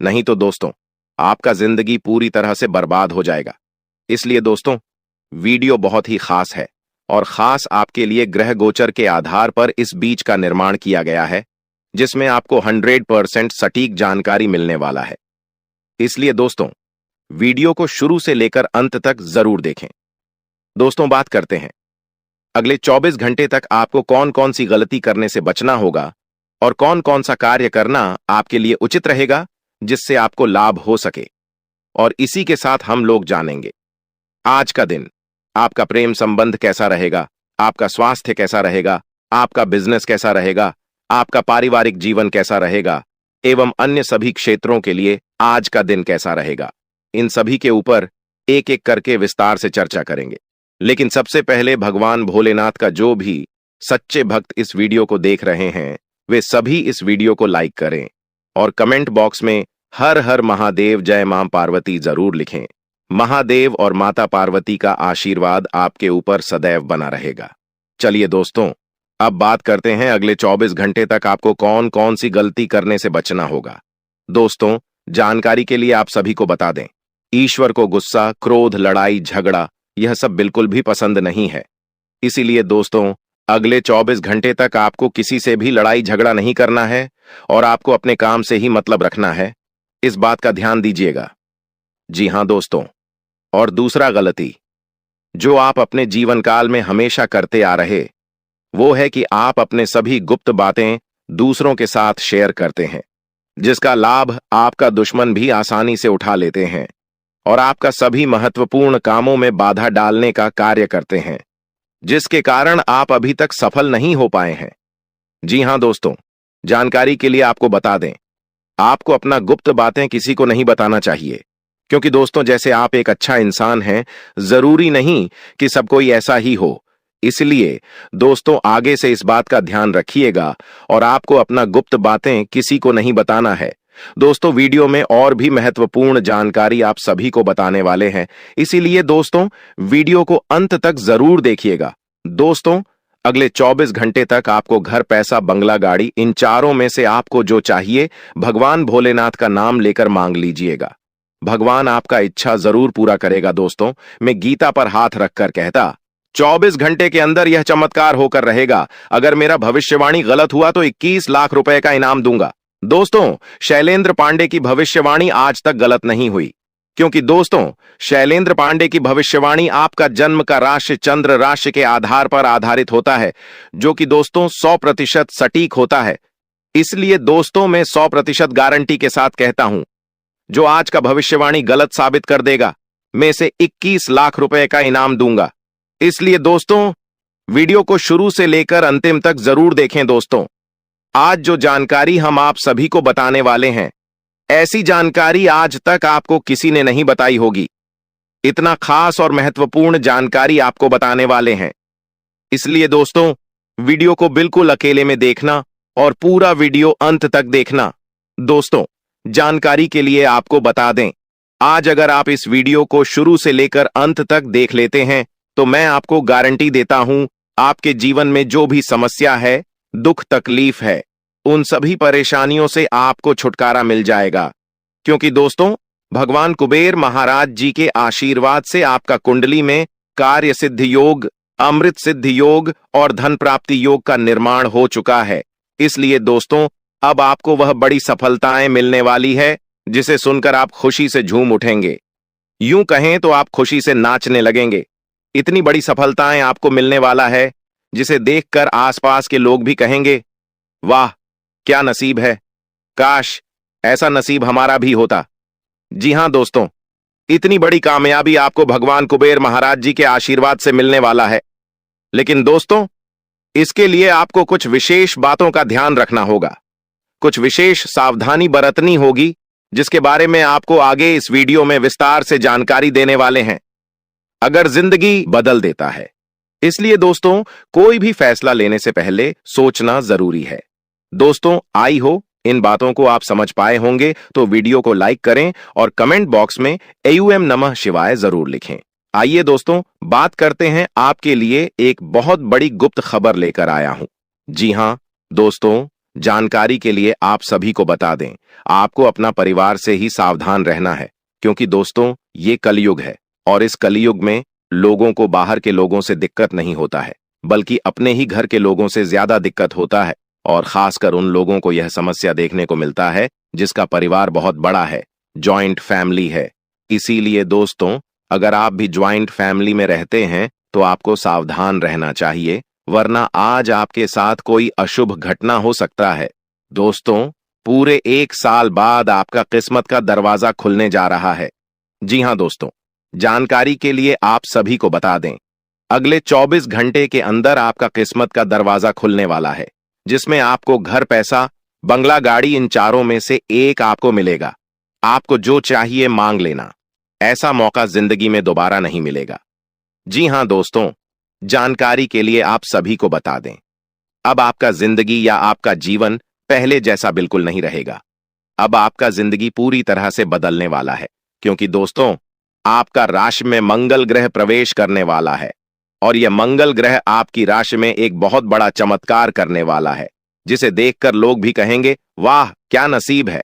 नहीं तो दोस्तों आपका जिंदगी पूरी तरह से बर्बाद हो जाएगा। इसलिए दोस्तों वीडियो बहुत ही खास है और खास आपके लिए ग्रह गोचर के आधार पर इस बीज का निर्माण किया गया है, जिसमें आपको 100% सटीक जानकारी मिलने वाला है। इसलिए दोस्तों, वीडियो को शुरू से लेकर अंत तक जरूर देखें। दोस्तों, बात करते हैं अगले 24 घंटे तक आपको कौन कौन सी गलती करने से बचना होगा और कौन कौन सा कार्य करना आपके लिए उचित रहेगा जिससे आपको लाभ हो सके। और इसी के साथ हम लोग जानेंगे आज का दिन आपका प्रेम संबंध कैसा रहेगा, आपका स्वास्थ्य कैसा रहेगा, आपका बिजनेस कैसा रहेगा, आपका पारिवारिक जीवन कैसा रहेगा एवं अन्य सभी क्षेत्रों के लिए आज का दिन कैसा रहेगा। इन सभी के ऊपर एक एक करके विस्तार से चर्चा करेंगे। लेकिन सबसे पहले भगवान भोलेनाथ का जो भी सच्चे भक्त इस वीडियो को देख रहे हैं वे सभी इस वीडियो को लाइक करें और कमेंट बॉक्स में हर हर महादेव जय मां पार्वती जरूर लिखें। महादेव और माता पार्वती का आशीर्वाद आपके ऊपर सदैव बना रहेगा। चलिए दोस्तों, अब बात करते हैं अगले 24 घंटे तक आपको कौन कौन सी गलती करने से बचना होगा। दोस्तों, जानकारी के लिए आप सभी को बता दें, ईश्वर को गुस्सा, क्रोध, लड़ाई, झगड़ा यह सब बिल्कुल भी पसंद नहीं है। इसीलिए दोस्तों, अगले 24 घंटे तक आपको किसी से भी लड़ाई झगड़ा नहीं करना है और आपको अपने काम से ही मतलब रखना है। इस बात का ध्यान दीजिएगा। जी हां दोस्तों, और दूसरा गलती जो आप अपने जीवन काल में हमेशा करते आ रहे वो है कि आप अपने सभी गुप्त बातें दूसरों के साथ शेयर करते हैं, जिसका लाभ आपका दुश्मन भी आसानी से उठा लेते हैं और आपका सभी महत्वपूर्ण कामों में बाधा डालने का कार्य करते हैं, जिसके कारण आप अभी तक सफल नहीं हो पाए हैं। जी हां दोस्तों, जानकारी के लिए आपको बता दें, आपको अपना गुप्त बातें किसी को नहीं बताना चाहिए, क्योंकि दोस्तों जैसे आप एक अच्छा इंसान हैं, जरूरी नहीं कि सब कोई ऐसा ही हो। इसलिए दोस्तों, आगे से इस बात का ध्यान रखिएगा और आपको अपना गुप्त बातें किसी को नहीं बताना है। दोस्तों, वीडियो में और भी महत्वपूर्ण जानकारी आप सभी को बताने वाले हैं, इसीलिए दोस्तों वीडियो को अंत तक जरूर देखिएगा। दोस्तों, अगले 24 घंटे तक आपको घर, पैसा, बंगला, गाड़ी, इन चारों में से आपको जो चाहिए भगवान भोलेनाथ का नाम लेकर मांग लीजिएगा। भगवान आपका इच्छा जरूर पूरा करेगा। दोस्तों, मैं गीता पर हाथ रखकर कहता 24 घंटे के अंदर यह चमत्कार होकर रहेगा। अगर मेरा भविष्यवाणी गलत हुआ तो 21 लाख रुपए का इनाम दूंगा। दोस्तों, शैलेंद्र पांडे की भविष्यवाणी आज तक गलत नहीं हुई, क्योंकि दोस्तों शैलेंद्र पांडे की भविष्यवाणी आपका जन्म का राशि चंद्र राशि के आधार पर आधारित होता है, जो कि दोस्तों 100% सटीक होता है। इसलिए दोस्तों मैं 100% गारंटी के साथ कहता हूं, जो आज का भविष्यवाणी गलत साबित कर देगा मैं इसे 21 लाख रुपए का इनाम दूंगा। इसलिए दोस्तों वीडियो को शुरू से लेकर अंतिम तक जरूर देखें। दोस्तों, आज जो जानकारी हम आप सभी को बताने वाले हैं, ऐसी जानकारी आज तक आपको किसी ने नहीं बताई होगी। इतना खास और महत्वपूर्ण जानकारी आपको बताने वाले हैं। इसलिए दोस्तों वीडियो को बिल्कुल अकेले में देखना और पूरा वीडियो अंत तक देखना। दोस्तों, जानकारी के लिए आपको बता दें, आज अगर आप इस वीडियो को शुरू से लेकर अंत तक देख लेते हैं तो मैं आपको गारंटी देता हूं, आपके जीवन में जो भी समस्या है, दुख तकलीफ है, उन सभी परेशानियों से आपको छुटकारा मिल जाएगा। क्योंकि दोस्तों भगवान कुबेर महाराज जी के आशीर्वाद से आपका कुंडली में कार्य सिद्ध योग, अमृत सिद्ध योग और धन प्राप्ति योग का निर्माण हो चुका है। इसलिए दोस्तों अब आपको वह बड़ी सफलताएं मिलने वाली है जिसे सुनकर आप खुशी से झूम उठेंगे। यूं कहें तो आप खुशी से नाचने लगेंगे। इतनी बड़ी सफलताएं आपको मिलने वाला है जिसे देखकर आसपास के लोग भी कहेंगे, वाह क्या नसीब है, काश ऐसा नसीब हमारा भी होता। जी हां दोस्तों, इतनी बड़ी कामयाबी आपको भगवान कुबेर महाराज जी के आशीर्वाद से मिलने वाला है। लेकिन दोस्तों इसके लिए आपको कुछ विशेष बातों का ध्यान रखना होगा, कुछ विशेष सावधानी बरतनी होगी, जिसके बारे में आपको आगे इस वीडियो में विस्तार से जानकारी देने वाले हैं। अगर जिंदगी बदल देता है, इसलिए दोस्तों कोई भी फैसला लेने से पहले सोचना जरूरी है। दोस्तों आई हो इन बातों को आप समझ पाए होंगे तो वीडियो को लाइक करें और कमेंट बॉक्स में एयूएम नमः शिवाय जरूर लिखें। आइए दोस्तों बात करते हैं, आपके लिए एक बहुत बड़ी गुप्त खबर लेकर आया हूं। जी हां दोस्तों, जानकारी के लिए आप सभी को बता दें, आपको अपना परिवार से ही सावधान रहना है, क्योंकि दोस्तों ये कलयुग है और इस कलयुग में लोगों को बाहर के लोगों से दिक्कत नहीं होता है, बल्कि अपने ही घर के लोगों से ज्यादा दिक्कत होता है। और खासकर उन लोगों को यह समस्या देखने को मिलता है जिसका परिवार बहुत बड़ा है, जॉइंट फैमिली है। इसीलिए दोस्तों, अगर आप भी ज्वाइंट फैमिली में रहते हैं तो आपको सावधान रहना चाहिए, वरना आज आपके साथ कोई अशुभ घटना हो सकता है। दोस्तों, पूरे 1 साल बाद आपका किस्मत का दरवाजा खुलने जा रहा है। जी हां दोस्तों, जानकारी के लिए आप सभी को बता दें, अगले 24 घंटे के अंदर आपका किस्मत का दरवाजा खुलने वाला है, जिसमें आपको घर, पैसा, बंगला, गाड़ी, इन चारों में से एक आपको मिलेगा। आपको जो चाहिए मांग लेना। ऐसा मौका जिंदगी में दोबारा नहीं मिलेगा। जी हां दोस्तों, जानकारी के लिए आप सभी को बता दें, अब आपका जिंदगी या आपका जीवन पहले जैसा बिल्कुल नहीं रहेगा। अब आपका जिंदगी पूरी तरह से बदलने वाला है, क्योंकि दोस्तों, आपका राशि में मंगल ग्रह प्रवेश करने वाला है और यह मंगल ग्रह आपकी राशि में एक बहुत बड़ा चमत्कार करने वाला है, जिसे देखकर लोग भी कहेंगे, वाह क्या नसीब है,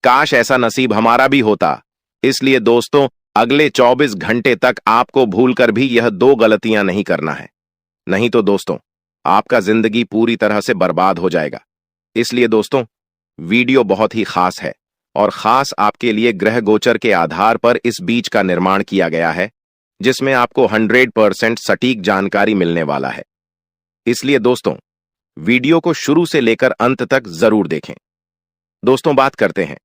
काश ऐसा नसीब हमारा भी होता। इसलिए दोस्तों, अगले 24 घंटे तक आपको भूलकर भी यह 2 गलतियां नहीं करना है, नहीं तो दोस्तों आपका जिंदगी पूरी तरह से बर्बाद हो जाएगा। इसलिए दोस्तों, वीडियो बहुत ही खास है और खास आपके लिए ग्रह गोचर के आधार पर इस बीज का निर्माण किया गया है, जिसमें आपको 100% सटीक जानकारी मिलने वाला है। इसलिए दोस्तों, वीडियो को शुरू से लेकर अंत तक जरूर देखें। दोस्तों, बात करते हैं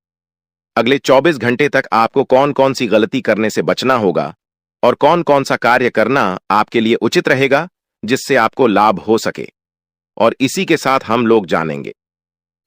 अगले 24 घंटे तक आपको कौन कौन सी गलती करने से बचना होगा और कौन कौन सा कार्य करना आपके लिए उचित रहेगा जिससे आपको लाभ हो सके। और इसी के साथ हम लोग जानेंगे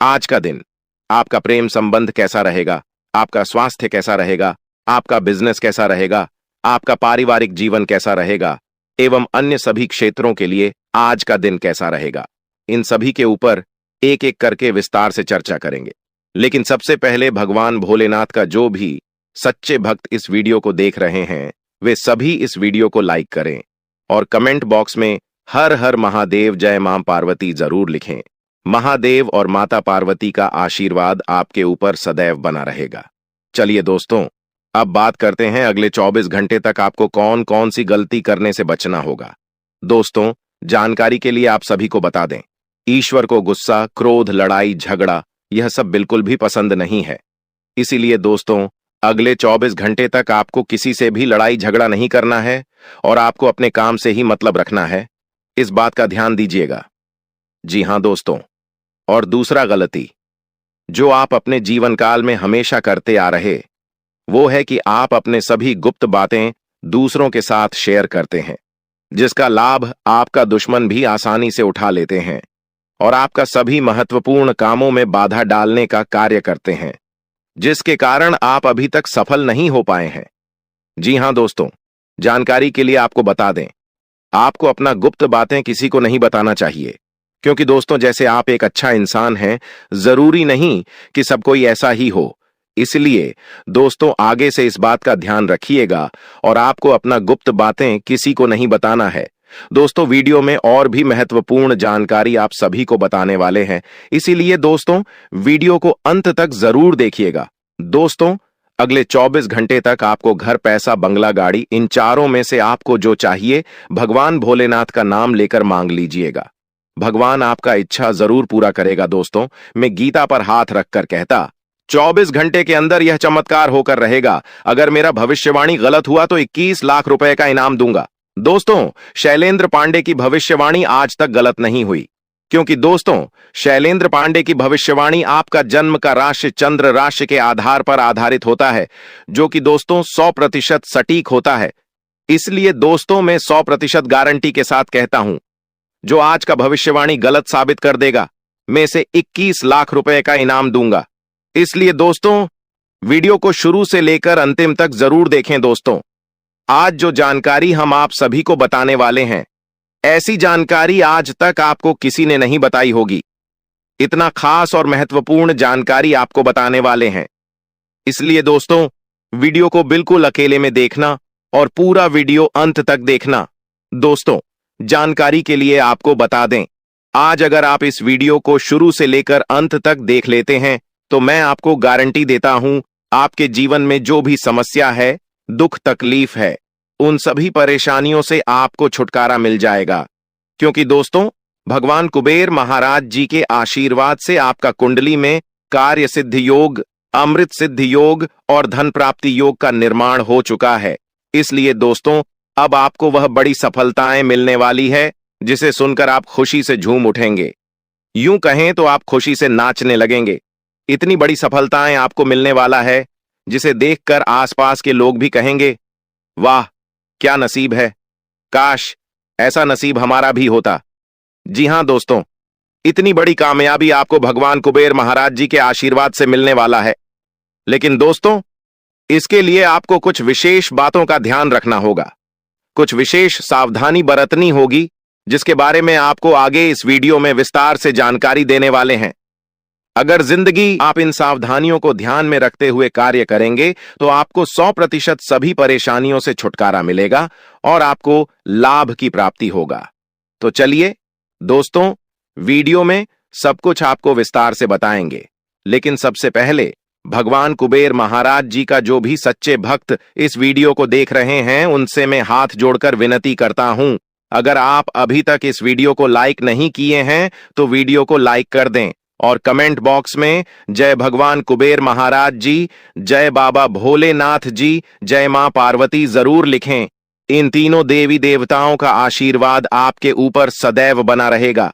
आज का दिन आपका प्रेम संबंध कैसा रहेगा, आपका स्वास्थ्य कैसा रहेगा, आपका बिजनेस कैसा रहेगा, आपका पारिवारिक जीवन कैसा रहेगा एवं अन्य सभी क्षेत्रों के लिए आज का दिन कैसा रहेगा। इन सभी के ऊपर एक एक करके विस्तार से चर्चा करेंगे। लेकिन सबसे पहले भगवान भोलेनाथ का जो भी सच्चे भक्त इस वीडियो को देख रहे हैं, वे सभी इस वीडियो को लाइक करें और कमेंट बॉक्स में हर हर महादेव, जय मां पार्वती जरूर लिखें। महादेव और माता पार्वती का आशीर्वाद आपके ऊपर सदैव बना रहेगा। चलिए दोस्तों, अब बात करते हैं अगले 24 घंटे तक आपको कौन कौन सी गलती करने से बचना होगा। दोस्तों, जानकारी के लिए आप सभी को बता दें, ईश्वर को गुस्सा, क्रोध, लड़ाई, झगड़ा यह सब बिल्कुल भी पसंद नहीं है। इसीलिए दोस्तों, अगले 24 घंटे तक आपको किसी से भी लड़ाई झगड़ा नहीं करना है और आपको अपने काम से ही मतलब रखना है। इस बात का ध्यान दीजिएगा। जी हां दोस्तों, और दूसरा गलती जो आप अपने जीवन काल में हमेशा करते आ रहे, वो है कि आप अपने सभी गुप्त बातें दूसरों के साथ शेयर करते हैं, जिसका लाभ आपका दुश्मन भी आसानी से उठा लेते हैं और आपका सभी महत्वपूर्ण कामों में बाधा डालने का कार्य करते हैं, जिसके कारण आप अभी तक सफल नहीं हो पाए हैं। जी हां दोस्तों, जानकारी के लिए आपको बता दें, आपको अपना गुप्त बातें किसी को नहीं बताना चाहिए, क्योंकि दोस्तों जैसे आप एक अच्छा इंसान हैं, जरूरी नहीं कि सब कोई ऐसा ही हो। इसलिए दोस्तों, आगे से इस बात का ध्यान रखिएगा और आपको अपना गुप्त बातें किसी को नहीं बताना है। दोस्तों, वीडियो में और भी महत्वपूर्ण जानकारी आप सभी को बताने वाले हैं, इसीलिए दोस्तों वीडियो को अंत तक जरूर देखिएगा। दोस्तों, अगले 24 घंटे तक आपको घर, पैसा, बंगला, गाड़ी, इन चारों में से आपको जो चाहिए भगवान भोलेनाथ का नाम लेकर मांग लीजिएगा। भगवान आपका इच्छा जरूर पूरा करेगा। दोस्तों, मैं गीता पर हाथ रखकर कहता, 24 घंटे के अंदर यह चमत्कार होकर रहेगा। अगर मेरा भविष्यवाणी गलत हुआ तो 21 लाख रुपए का इनाम दूंगा। दोस्तों, शैलेंद्र पांडे की भविष्यवाणी आज तक गलत नहीं हुई, क्योंकि दोस्तों शैलेंद्र पांडे की भविष्यवाणी आपका जन्म का राशि चंद्र राशि के आधार पर आधारित होता है, जो कि दोस्तों 100% सटीक होता है। इसलिए दोस्तों मैं 100% गारंटी के साथ कहता हूं, जो आज का भविष्यवाणी गलत साबित कर देगा, मैं इसे 21 लाख रुपए का इनाम दूंगा। इसलिए दोस्तों वीडियो को शुरू से लेकर अंतिम तक जरूर देखें। दोस्तों, आज जो जानकारी हम आप सभी को बताने वाले हैं, ऐसी जानकारी आज तक आपको किसी ने नहीं बताई होगी। इतना खास और महत्वपूर्ण जानकारी आपको बताने वाले हैं। इसलिए दोस्तों वीडियो को बिल्कुल अकेले में देखना और पूरा वीडियो अंत तक देखना। दोस्तों, जानकारी के लिए आपको बता दें, आज अगर आप इस वीडियो को शुरू से लेकर अंत तक देख लेते हैं तो मैं आपको गारंटी देता हूं, आपके जीवन में जो भी समस्या है, दुख तकलीफ है, उन सभी परेशानियों से आपको छुटकारा मिल जाएगा। क्योंकि दोस्तों भगवान कुबेर महाराज जी के आशीर्वाद से आपका कुंडली में कार्य सिद्धि योग, अमृत सिद्धि योग और धन प्राप्ति योग का निर्माण हो चुका है। इसलिए दोस्तों, अब आपको वह बड़ी सफलताएं मिलने वाली है जिसे सुनकर आप खुशी से झूम उठेंगे। यूं कहें तो आप खुशी से नाचने लगेंगे। इतनी बड़ी सफलताएं आपको मिलने वाला है जिसे देखकर आसपास के लोग भी कहेंगे, वाह क्या नसीब है, काश ऐसा नसीब हमारा भी होता। जी हां दोस्तों, इतनी बड़ी कामयाबी आपको भगवान कुबेर महाराज जी के आशीर्वाद से मिलने वाला है। लेकिन दोस्तों, इसके लिए आपको कुछ विशेष बातों का ध्यान रखना होगा, कुछ विशेष सावधानी बरतनी होगी, जिसके बारे में आपको आगे इस वीडियो में विस्तार से जानकारी देने वाले हैं। अगर जिंदगी आप इन सावधानियों को ध्यान में रखते हुए कार्य करेंगे तो आपको 100% सभी परेशानियों से छुटकारा मिलेगा और आपको लाभ की प्राप्ति होगा। तो चलिए दोस्तों, वीडियो में सब कुछ आपको विस्तार से बताएंगे। लेकिन सबसे पहले भगवान कुबेर महाराज जी का जो भी सच्चे भक्त इस वीडियो को देख रहे हैं, उनसे मैं हाथ जोड़कर विनती करता हूं, अगर आप अभी तक इस वीडियो को लाइक नहीं किए हैं तो वीडियो को लाइक कर दें और कमेंट बॉक्स में जय भगवान कुबेर महाराज जी, जय बाबा भोलेनाथ जी, जय मां पार्वती जरूर लिखें। इन तीनों देवी देवताओं का आशीर्वाद आपके ऊपर सदैव बना रहेगा।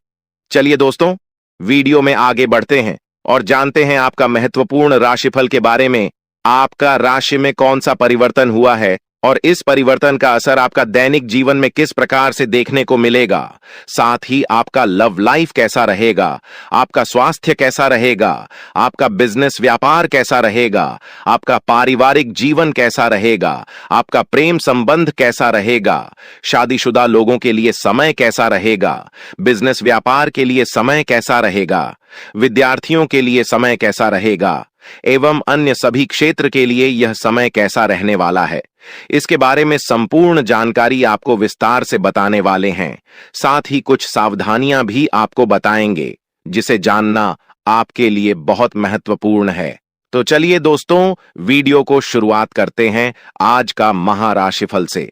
चलिए दोस्तों, वीडियो में आगे बढ़ते हैं और जानते हैं आपका महत्वपूर्ण राशिफल के बारे में। आपका राशि में कौन सा परिवर्तन हुआ है और इस परिवर्तन का असर आपका दैनिक जीवन में किस प्रकार से देखने को मिलेगा। साथ ही आपका लव लाइफ कैसा रहेगा, आपका स्वास्थ्य कैसा रहेगा, आपका बिजनेस व्यापार कैसा रहेगा, आपका पारिवारिक जीवन कैसा रहेगा, आपका प्रेम संबंध कैसा रहेगा, शादीशुदा लोगों के लिए समय कैसा रहेगा, बिजनेस व्यापार के लिए समय कैसा रहेगा, विद्यार्थियों के लिए समय कैसा रहेगा एवं अन्य सभी क्षेत्र के लिए यह समय कैसा रहने वाला है। इसके बारे में संपूर्ण जानकारी आपको विस्तार से बताने वाले हैं। साथ ही कुछ सावधानियां भी आपको बताएंगे जिसे जानना आपके लिए बहुत महत्वपूर्ण है। तो चलिए दोस्तों, वीडियो को शुरुआत करते हैं आज का महाराशिफल से।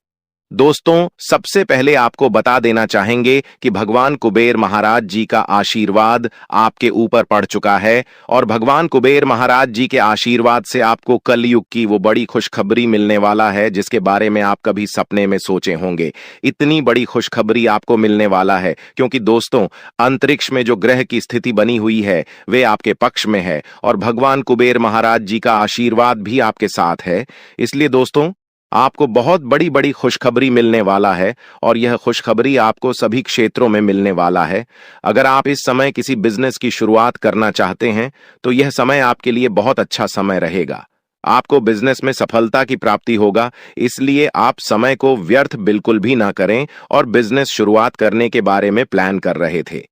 दोस्तों, सबसे पहले आपको बता देना चाहेंगे कि भगवान कुबेर महाराज जी का आशीर्वाद आपके ऊपर पड़ चुका है और भगवान कुबेर महाराज जी के आशीर्वाद से आपको कलयुग की वो बड़ी खुशखबरी मिलने वाला है जिसके बारे में आप कभी सपने में सोचे होंगे। इतनी बड़ी खुशखबरी आपको मिलने वाला है क्योंकि दोस्तों, अंतरिक्ष में जो ग्रह की स्थिति बनी हुई है वे आपके पक्ष में है और भगवान कुबेर महाराज जी का आशीर्वाद भी आपके साथ है। इसलिए दोस्तों, आपको बहुत बड़ी बड़ी खुशखबरी मिलने वाला है और यह खुशखबरी आपको सभी क्षेत्रों में मिलने वाला है। अगर आप इस समय किसी बिजनेस की शुरुआत करना चाहते हैं तो यह समय आपके लिए बहुत अच्छा समय रहेगा। आपको बिजनेस में सफलता की प्राप्ति होगा, इसलिए आप समय को व्यर्थ बिल्कुल भी ना करें और बिजनेस शुरुआत करने के बारे में प्लान कर रहे थे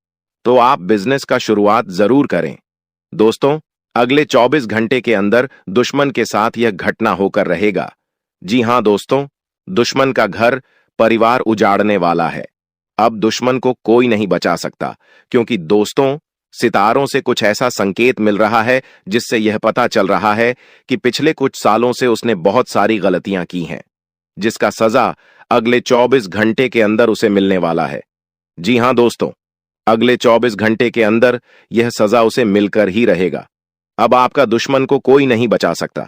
तो आप बिजनेस का शुरुआत जरूर करें। दोस्तों, अगले 24 घंटे के अंदर दुश्मन के साथ यह घटना होकर रहेगा। जी हां दोस्तों, दुश्मन का घर परिवार उजाड़ने वाला है। अब दुश्मन को कोई नहीं बचा सकता क्योंकि दोस्तों, सितारों से कुछ ऐसा संकेत मिल रहा है जिससे यह पता चल रहा है कि पिछले कुछ सालों से उसने बहुत सारी गलतियां की हैं, जिसका सजा अगले 24 घंटे के अंदर उसे मिलने वाला है। जी हां दोस्तों, अगले 24 घंटे के अंदर यह सजा उसे मिलकर ही रहेगा। अब आपका दुश्मन को कोई नहीं बचा सकता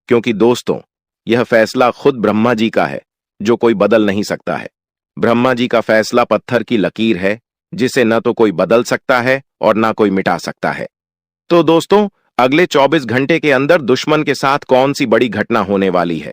क्योंकि दोस्तों, यह फैसला खुद ब्रह्मा जी का है जो कोई बदल नहीं सकता है। ब्रह्मा जी का फैसला पत्थर की लकीर है जिसे न तो कोई बदल सकता है और ना कोई मिटा सकता है। तो दोस्तों, अगले 24 घंटे के अंदर दुश्मन के साथ कौन सी बड़ी घटना होने वाली है,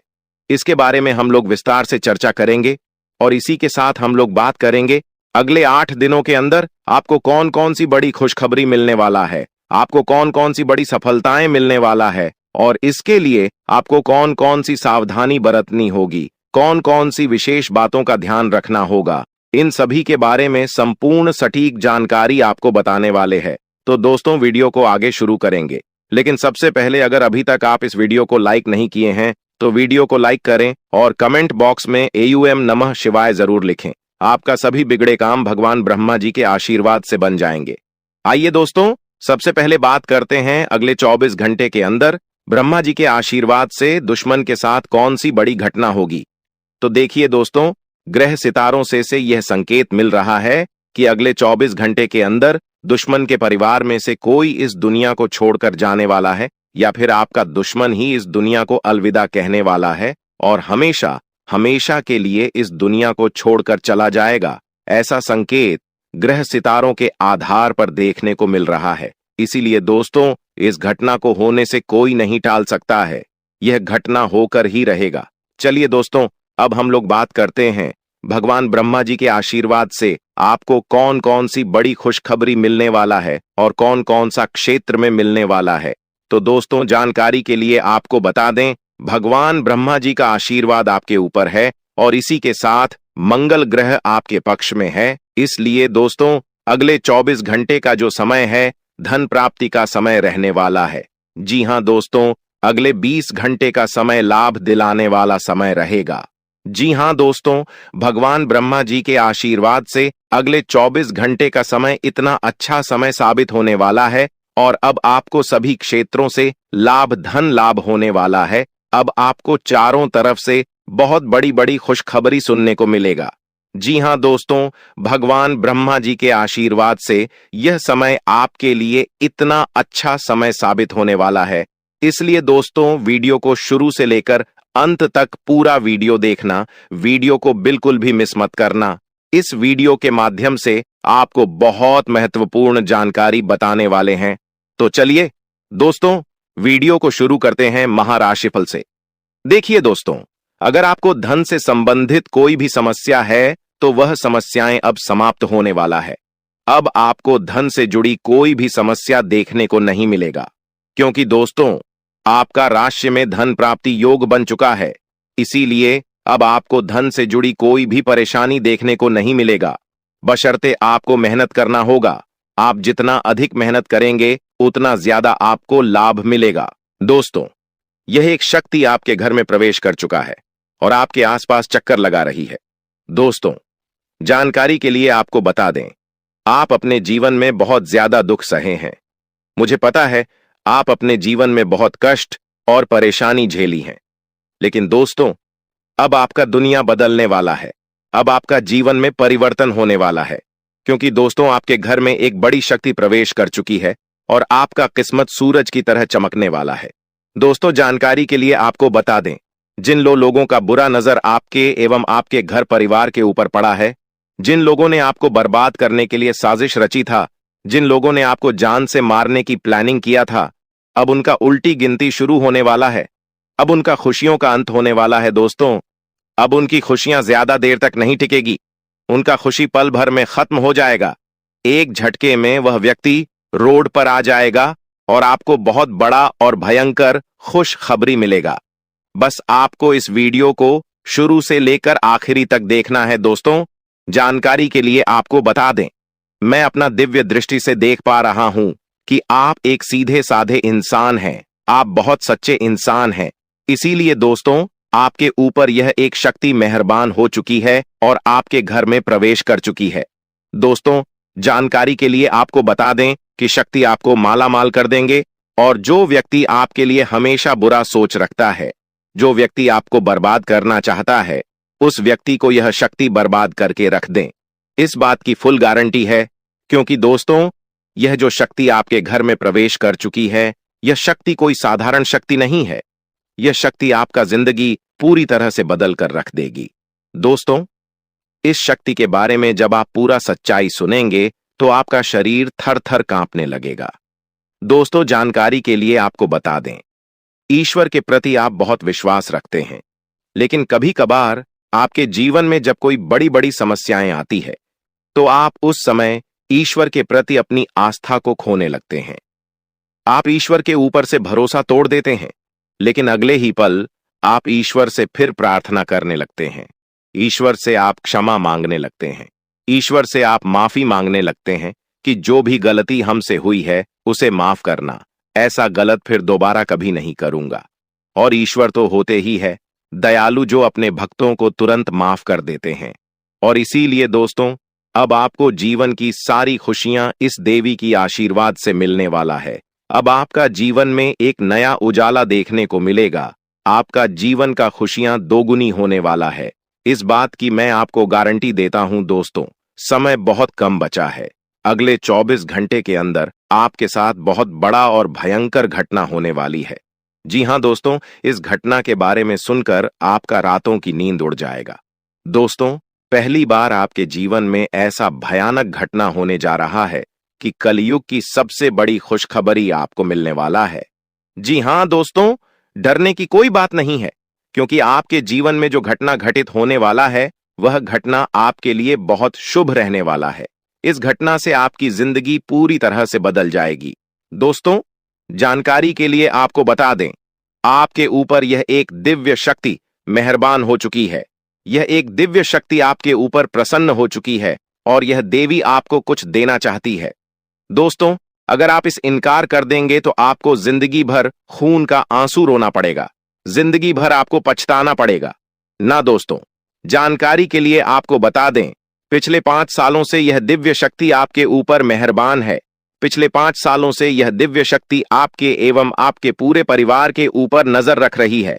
इसके बारे में हम लोग विस्तार से चर्चा करेंगे और इसी के साथ हम लोग बात करेंगे अगले 8 दिनों के अंदर आपको कौन कौन सी बड़ी खुशखबरी मिलने वाला है, आपको कौन कौन सी बड़ी सफलताएं मिलने वाला है और इसके लिए आपको कौन कौन सी सावधानी बरतनी होगी, कौन कौन सी विशेष बातों का ध्यान रखना होगा। इन सभी के बारे में संपूर्ण सटीक जानकारी आपको बताने वाले हैं। तो दोस्तों, वीडियो को आगे शुरू करेंगे, लेकिन सबसे पहले अगर अभी तक आप इस वीडियो को लाइक नहीं किए हैं तो वीडियो को लाइक करें और कमेंट बॉक्स में AUM नमः शिवाय जरूर लिखें। आपका सभी बिगड़े काम भगवान ब्रह्मा जी के आशीर्वाद से बन जाएंगे। आइए दोस्तों, सबसे पहले बात करते हैं अगले 24 घंटे के अंदर ब्रह्मा जी के आशीर्वाद से दुश्मन के साथ कौन सी बड़ी घटना होगी। तो देखिए दोस्तों, ग्रह सितारों से यह संकेत मिल रहा है कि अगले 24 घंटे के अंदर दुश्मन के परिवार में से कोई इस दुनिया को छोड़कर जाने वाला है, या फिर आपका दुश्मन ही इस दुनिया को अलविदा कहने वाला है और हमेशा हमेशा के लिए इस दुनिया को छोड़कर चला जाएगा। ऐसा संकेत ग्रह सितारों के आधार पर देखने को मिल रहा है। इसीलिए दोस्तों, इस घटना को होने से कोई नहीं टाल सकता है। यह घटना होकर ही रहेगा। चलिए दोस्तों, अब हम लोग बात करते हैं भगवान ब्रह्मा जी के आशीर्वाद से आपको कौन कौन सी बड़ी खुशखबरी मिलने वाला है और कौन कौन सा क्षेत्र में मिलने वाला है। तो दोस्तों, जानकारी के लिए आपको बता दें, भगवान ब्रह्मा जी का आशीर्वाद आपके ऊपर है और इसी के साथ मंगल ग्रह आपके पक्ष में है। इसलिए दोस्तों, अगले 24 घंटे का जो समय है, धन प्राप्ति का समय रहने वाला है। जी हां दोस्तों, अगले 20 घंटे का समय लाभ दिलाने वाला समय रहेगा। जी हां दोस्तों, भगवान ब्रह्मा जी के आशीर्वाद से अगले 24 घंटे का समय इतना अच्छा समय साबित होने वाला है और अब आपको सभी क्षेत्रों से लाभ, धन लाभ होने वाला है। अब आपको चारों तरफ से बहुत बड़ी बड़ी खुशखबरी सुनने को मिलेगा। जी हां दोस्तों, भगवान ब्रह्मा जी के आशीर्वाद से यह समय आपके लिए इतना अच्छा समय साबित होने वाला है। इसलिए दोस्तों, वीडियो को शुरू से लेकर अंत तक पूरा वीडियो देखना, वीडियो को बिल्कुल भी मिस मत करना। इस वीडियो के माध्यम से आपको बहुत महत्वपूर्ण जानकारी बताने वाले हैं। तो चलिए दोस्तों, वीडियो को शुरू करते हैं महाराशिफल से। देखिए दोस्तों, अगर आपको धन से संबंधित कोई भी समस्या है तो वह समस्याएं अब समाप्त होने वाला है। अब आपको धन से जुड़ी कोई भी समस्या देखने को नहीं मिलेगा, क्योंकि दोस्तों, आपका राशि में धन प्राप्ति योग बन चुका है। इसीलिए अब आपको धन से जुड़ी कोई भी परेशानी देखने को नहीं मिलेगा, बशर्ते आपको मेहनत करना होगा। आप जितना अधिक मेहनत करेंगे उतना ज्यादा आपको लाभ मिलेगा। दोस्तों, यह एक शक्ति आपके घर में प्रवेश कर चुका है और आपके आसपास चक्कर लगा रही है। दोस्तों, जानकारी के लिए आपको बता दें, आप अपने जीवन में बहुत ज्यादा दुख सहे हैं। मुझे पता है, आप अपने जीवन में बहुत कष्ट और परेशानी झेली हैं। लेकिन दोस्तों, अब आपका दुनिया बदलने वाला है। अब आपका जीवन में परिवर्तन होने वाला है, क्योंकि दोस्तों, आपके घर में एक बड़ी शक्ति प्रवेश कर चुकी है और आपका किस्मत सूरज की तरह चमकने वाला है। दोस्तों, जानकारी के लिए आपको बता दें, जिन लोगों का बुरा नजर आपके एवं आपके घर परिवार के ऊपर पड़ा है, जिन लोगों ने आपको बर्बाद करने के लिए साजिश रची था, जिन लोगों ने आपको जान से मारने की प्लानिंग किया था, अब उनका उल्टी गिनती शुरू होने वाला है। अब उनका खुशियों का अंत होने वाला है। दोस्तों, अब उनकी खुशियां ज्यादा देर तक नहीं टिकेगी। उनका खुशी पल भर में खत्म हो जाएगा। एक झटके में वह व्यक्ति रोड पर आ जाएगा और आपको बहुत बड़ा और भयंकर खुशखबरी मिलेगा। बस आपको इस वीडियो को शुरू से लेकर आखिरी तक देखना है। दोस्तों, जानकारी के लिए आपको बता दें, मैं अपना दिव्य दृष्टि से देख पा रहा हूं कि आप एक सीधे साधे इंसान हैं। आप बहुत सच्चे इंसान हैं। इसीलिए दोस्तों, आपके ऊपर यह एक शक्ति मेहरबान हो चुकी है और आपके घर में प्रवेश कर चुकी है। दोस्तों, जानकारी के लिए आपको बता दें कि शक्ति आपको माला माल कर देंगे और जो व्यक्ति आपके लिए हमेशा बुरा सोच रखता है, जो व्यक्ति आपको बर्बाद करना चाहता है, उस व्यक्ति को यह शक्ति बर्बाद करके रख दें। इस बात की फुल गारंटी है, क्योंकि दोस्तों, यह जो शक्ति आपके घर में प्रवेश कर चुकी है, यह शक्ति कोई साधारण शक्ति नहीं है। यह शक्ति आपका जिंदगी पूरी तरह से बदल कर रख देगी। दोस्तों, इस शक्ति के बारे में जब आप पूरा सच्चाई सुनेंगे तो आपका शरीर थर थर कांपने लगेगा। दोस्तों, जानकारी के लिए आपको बता दें, ईश्वर के प्रति आप बहुत विश्वास रखते हैं, लेकिन कभी कभार आपके जीवन में जब कोई बड़ी बड़ी समस्याएं आती है तो आप उस समय ईश्वर के प्रति अपनी आस्था को खोने लगते हैं। आप ईश्वर के ऊपर से भरोसा तोड़ देते हैं, लेकिन अगले ही पल आप ईश्वर से फिर प्रार्थना करने लगते हैं। ईश्वर से आप क्षमा मांगने लगते हैं। ईश्वर से आप माफी मांगने लगते हैं कि जो भी गलती हमसे हुई है उसे माफ करना, ऐसा गलत फिर दोबारा कभी नहीं करूंगा। और ईश्वर तो होते ही है दयालु, जो अपने भक्तों को तुरंत माफ कर देते हैं। और इसीलिए दोस्तों, अब आपको जीवन की सारी खुशियां इस देवी की आशीर्वाद से मिलने वाला है। अब आपका जीवन में एक नया उजाला देखने को मिलेगा। आपका जीवन का खुशियां दोगुनी होने वाला है। इस बात की मैं आपको गारंटी देता हूं दोस्तों। समय बहुत कम बचा है। अगले 24 घंटे के अंदर आपके साथ बहुत बड़ा और भयंकर घटना होने वाली है। जी हां दोस्तों, इस घटना के बारे में सुनकर आपका रातों की नींद उड़ जाएगा। दोस्तों, पहली बार आपके जीवन में ऐसा भयानक घटना होने जा रहा है कि कलयुग की सबसे बड़ी खुशखबरी आपको मिलने वाला है। जी हां दोस्तों, डरने की कोई बात नहीं है, क्योंकि आपके जीवन में जो घटना घटित होने वाला है, वह घटना आपके लिए बहुत शुभ रहने वाला है। इस घटना से आपकी जिंदगी पूरी तरह से बदल जाएगी। दोस्तों, जानकारी के लिए आपको बता दें, आपके ऊपर यह एक दिव्य शक्ति मेहरबान हो चुकी है। यह एक दिव्य शक्ति आपके ऊपर प्रसन्न हो चुकी है और यह देवी आपको कुछ देना चाहती है। दोस्तों, अगर आप इस इनकार कर देंगे तो आपको जिंदगी भर खून का आंसू रोना पड़ेगा, जिंदगी भर आपको पछताना पड़ेगा। ना दोस्तों, जानकारी के लिए आपको बता दें, पिछले 5 सालों से यह दिव्य शक्ति आपके ऊपर मेहरबान है। पिछले 5 सालों से यह दिव्य शक्ति आपके एवं आपके पूरे परिवार के ऊपर नजर रख रही है।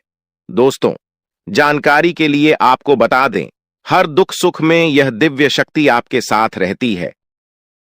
दोस्तों, जानकारी के लिए आपको बता दें, हर दुख सुख में यह दिव्य शक्ति आपके साथ रहती है।